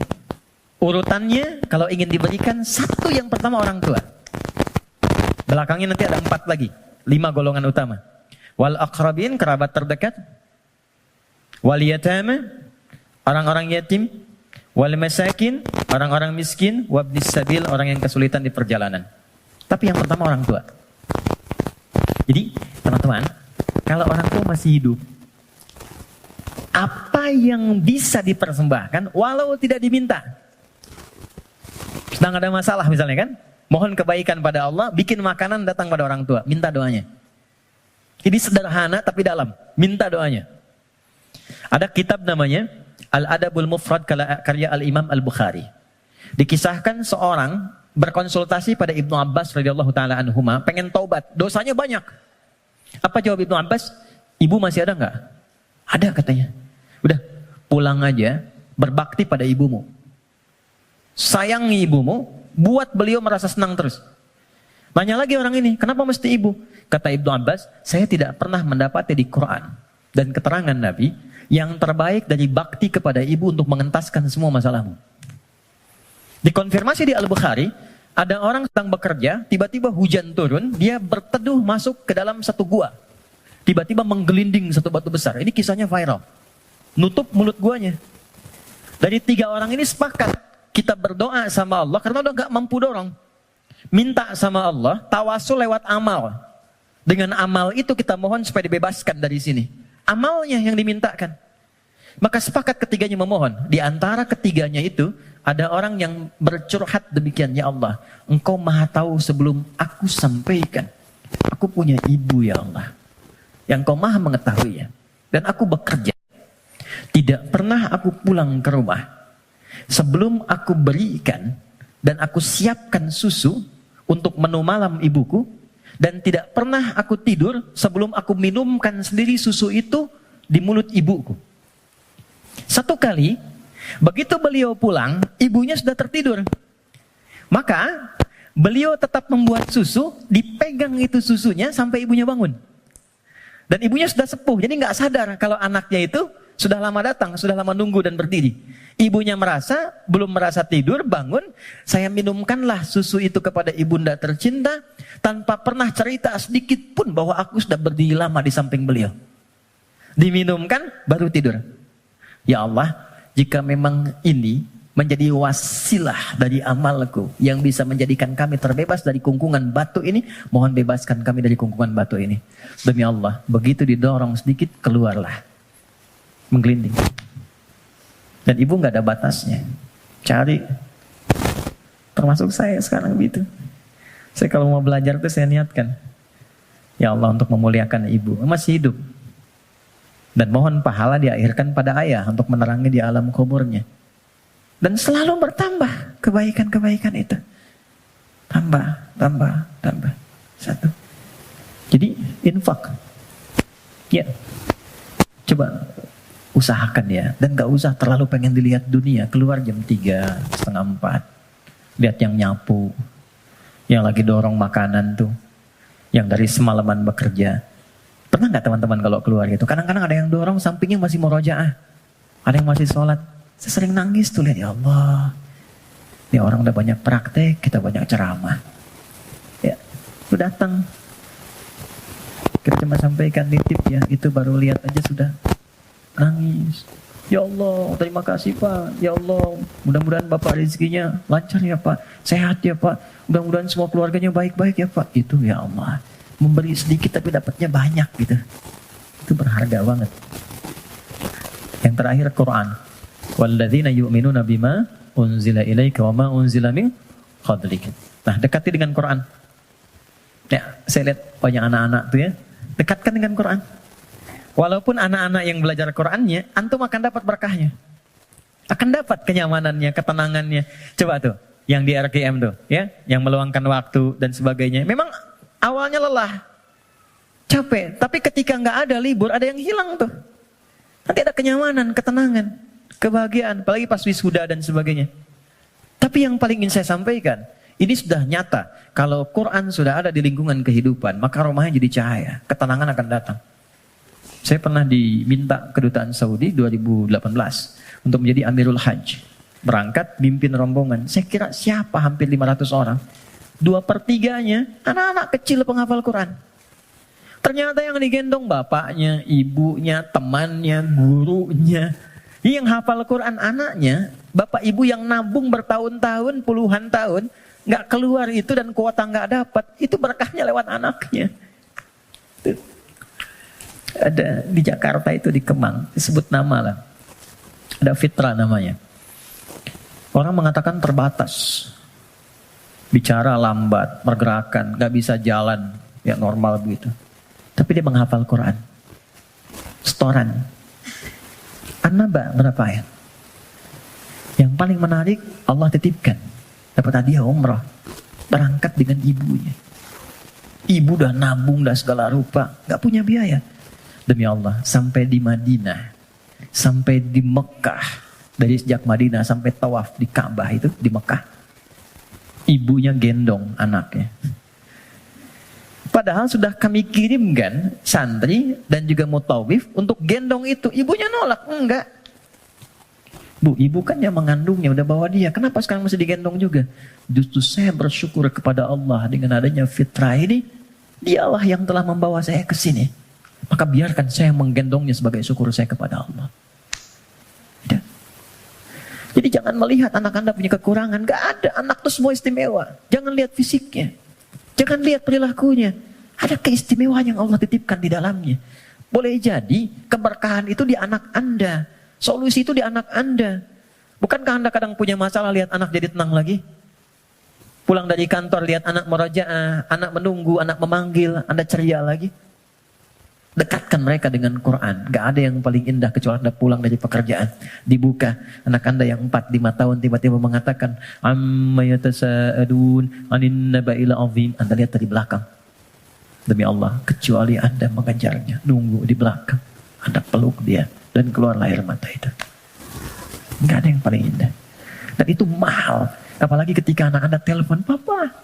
Urutannya kalau ingin diberikan satu yang pertama orang tua. Belakangnya nanti ada 4 lagi. 5 golongan utama. Wal aqrabin, kerabat terdekat. Wal yatama, orang-orang yatim. Wal masakin, orang-orang miskin. Wabnis sabil, orang yang kesulitan di perjalanan. Tapi yang pertama orang tua. Jadi teman-teman, kalau orang tua masih hidup, apa yang bisa dipersembahkan walau tidak diminta. Sedang ada masalah misalnya kan, mohon kebaikan pada Allah, bikin makanan datang pada orang tua, minta doanya. Ini sederhana tapi dalam, minta doanya. Ada kitab namanya Al-Adabul Mufrad karya Al-Imam Al-Bukhari. Dikisahkan seorang berkonsultasi pada Ibnu Abbas radhiyallahu taala anhuma, pengen taubat, dosanya banyak. Apa jawab Ibnu Abbas? Ibu masih ada enggak? Ada katanya. Udah, pulang aja, berbakti pada ibumu. Sayangi ibumu, buat beliau merasa senang terus. Nanya lagi orang ini, kenapa mesti ibu? Kata Ibnu Abbas, saya tidak pernah mendapati di Quran dan keterangan Nabi yang terbaik dari bakti kepada ibu untuk mengentaskan semua masalahmu. Dikonfirmasi di Al-Bukhari, ada orang sedang bekerja, tiba-tiba hujan turun, dia berteduh masuk ke dalam satu gua. Tiba-tiba menggelinding satu batu besar. Ini kisahnya viral. Nutup mulut guanya. Dari 3 orang ini sepakat, kita berdoa sama Allah karena udah gak mampu dorong. Minta sama Allah, tawasul lewat amal. Dengan amal itu kita mohon supaya dibebaskan dari sini. Amalnya yang dimintakan. Maka sepakat ketiganya memohon. Di antara ketiganya itu, ada orang yang bercurhat demikian, ya Allah, Engkau maha tahu sebelum aku sampaikan. Aku punya ibu ya Allah, yang Engkau maha mengetahuinya. Dan aku bekerja. Tidak pernah aku pulang ke rumah sebelum aku berikan dan aku siapkan susu untuk menu malam ibuku. Dan tidak pernah aku tidur sebelum aku minumkan sendiri susu itu di mulut ibuku. Satu kali, begitu beliau pulang, ibunya sudah tertidur. Maka, beliau tetap membuat susu, dipegang itu susunya sampai ibunya bangun. Dan ibunya sudah sepuh, jadi nggak sadar kalau anaknya itu sudah lama datang, sudah lama nunggu dan berdiri. Ibunya belum merasa tidur, bangun, saya minumkanlah susu itu kepada ibunda tercinta, tanpa pernah cerita sedikit pun bahwa aku sudah berdiri lama di samping beliau. Diminumkan, baru tidur. Ya Allah, jika memang ini menjadi wasilah dari amalku yang bisa menjadikan kami terbebas dari kungkungan batu ini, mohon bebaskan kami dari kungkungan batu ini. Demi Allah, begitu didorong sedikit, keluarlah. Menggelinding. Dan ibu nggak ada batasnya. Cari. Termasuk saya sekarang gitu. Saya kalau mau belajar tuh saya niatkan, ya Allah, untuk memuliakan ibu. Masih hidup. Dan mohon pahala diakhirkan pada ayah untuk menerangi di alam kuburnya. Dan selalu bertambah kebaikan-kebaikan itu. Tambah. Satu. Jadi infak. Ya. Coba usahakan ya. Dan gak usah terlalu pengen dilihat dunia. Keluar jam 3, setengah 4. Lihat yang nyapu. Yang lagi dorong makanan tuh. Yang dari semalaman bekerja. Pernah gak teman-teman kalau keluar gitu? Kadang-kadang ada yang dorong sampingnya masih murojaah. Ada yang masih sholat. Saya sering nangis tuh lihat, ya Allah. Ini orang udah banyak praktek, kita banyak ceramah. Ya, lu datang. Kita cuma sampaikan nitip ya, itu baru lihat aja sudah nangis. Ya Allah, terima kasih Pak. Ya Allah, mudah-mudahan Bapak rezekinya lancar ya Pak. Sehat ya Pak. Mudah-mudahan semua keluarganya baik-baik ya Pak. Itu ya Allah. Memberi sedikit tapi dapatnya banyak gitu. Itu berharga banget. Yang terakhir Quran. Walladzina yu'minuna bima unzila ilaika wa ma unzila min qablik. Nah, dekati dengan Quran. Ya, saya lihat banyak anak-anak tuh ya. Dekatkan dengan Quran. Walaupun anak-anak yang belajar Qurannya, antum akan dapat berkahnya. Akan dapat kenyamanannya, ketenangannya. Coba tuh, yang di RKM tuh, ya, yang meluangkan waktu dan sebagainya. Memang awalnya lelah, capek, tapi ketika nggak ada libur, ada yang hilang tuh. Nanti ada kenyamanan, ketenangan, kebahagiaan, apalagi pas wisuda dan sebagainya. Tapi yang paling ingin saya sampaikan, ini sudah nyata. Kalau Quran sudah ada di lingkungan kehidupan, maka rumahnya jadi cahaya, ketenangan akan datang. Saya pernah diminta kedutaan Saudi 2018 untuk menjadi Amirul Hajj. Berangkat, mimpin rombongan. Saya kira siapa hampir 500 orang. 2/3-nya anak-anak kecil penghafal Quran. Ternyata yang digendong bapaknya, ibunya, temannya, gurunya. Yang hafal Quran anaknya, bapak ibu yang nabung bertahun-tahun, puluhan tahun, nggak keluar itu dan kuota nggak dapat, itu berkahnya lewat anaknya. Tuh. Ada di Jakarta itu di Kemang, disebut nama lah. Ada Fitra namanya. Orang mengatakan terbatas. Bicara lambat, pergerakan, nggak bisa jalan, ya normal begitu. Tapi dia menghafal Quran. Setoran. An-Naba berapa ayat? Yang paling menarik, Allah titipkan. Dapat hadiah umrah. Berangkat dengan ibunya. Ibu udah nabung, udah segala rupa. Gak punya biaya. Demi Allah, sampai di Madinah. Sampai di Mekah. Dari sejak Madinah sampai tawaf di Ka'bah itu, di Mekah. Ibunya gendong anaknya. Padahal sudah kami kirimkan santri dan juga mutawif untuk gendong itu. Ibunya nolak. Enggak. Bu, ibu kan yang mengandungnya, udah bawa dia. Kenapa sekarang masih digendong juga? Justru saya bersyukur kepada Allah dengan adanya fitrah ini. Dialah yang telah membawa saya ke sini. Maka biarkan saya menggendongnya sebagai syukur saya kepada Allah. Ya. Jadi jangan melihat anak Anda punya kekurangan. Gak ada. Anak itu semua istimewa. Jangan lihat fisiknya. Jangan lihat perilakunya. Ada keistimewaan yang Allah titipkan di dalamnya. Boleh jadi keberkahan itu di anak Anda. Solusi itu di anak Anda. Bukankah Anda kadang punya masalah lihat anak jadi tenang lagi? Pulang dari kantor lihat anak merajaah, anak menunggu, anak memanggil, Anda ceria lagi. Dekatkan mereka dengan Quran. Gak ada yang paling indah kecuali Anda pulang dari pekerjaan. Dibuka. Anak Anda yang 4-5 tahun tiba-tiba mengatakan, Amma yatasa'adun anin naba'il azim. Anda lihat dari belakang. Demi Allah, kecuali Anda mengejarnya. Nunggu di belakang. Anda peluk dia. Dan keluar air mata itu. Gak ada yang paling indah. Dan itu mahal. Apalagi ketika anak Anda telepon, Papa.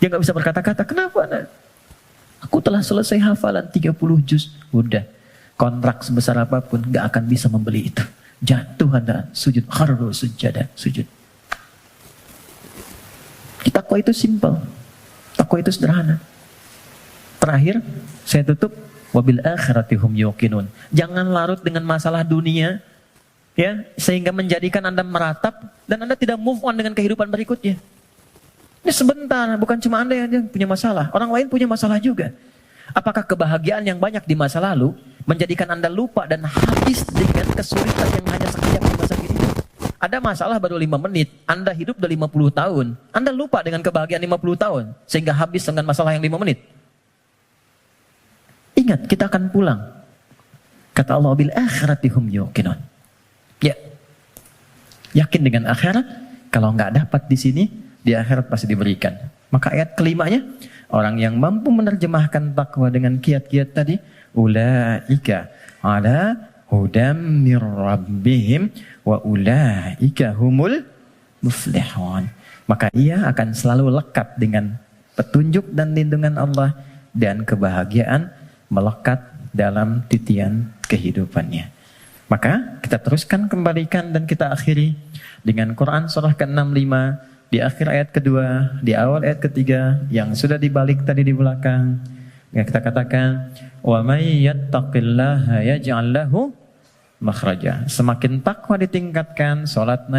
Dia gak bisa berkata-kata. Kenapa anak? Aku telah selesai hafalan 30 juz. Udah. Kontrak sebesar apapun gak akan bisa membeli itu. Jatuh Anda sujud. Kharru sujada. Sujud. Takwa itu simple. Takwa itu sederhana. Terakhir, saya tutup. Wabil akhirati hum yuqinun. Jangan larut dengan masalah dunia. Ya, sehingga menjadikan Anda meratap dan Anda tidak move on dengan kehidupan berikutnya. Ini sebentar, bukan cuma Anda yang punya masalah, orang lain punya masalah juga. Apakah kebahagiaan yang banyak di masa lalu menjadikan Anda lupa dan habis dengan kesulitan yang hanya sekejap di masa kini? Ada masalah baru 5 menit, Anda hidup udah 50 tahun. Anda lupa dengan kebahagiaan 50 tahun, sehingga habis dengan masalah yang 5 menit. Ingat, kita akan pulang. Kata Allah, bil akhirati hum yuqinun. Ya, yakin dengan akhirat. Kalau nggak dapat di sini, di akhirat pasti diberikan. Maka ayat kelimanya, orang yang mampu menerjemahkan takwa dengan kiat-kiat tadi, ulaika ala hudam mir rabbihim wa ulaika humul muflihun. Maka ia akan selalu lekat dengan petunjuk dan lindungan Allah, dan kebahagiaan melekat dalam titian kehidupannya. Maka kita teruskan, kembalikan, dan kita akhiri dengan Quran surah ke-65 di akhir ayat kedua, di awal ayat ketiga yang sudah dibalik tadi di belakang. Ya, kita katakan, wa may yattaqillaha yaj'al lahu makhraja. Semakin takwa ditingkatkan, salat naik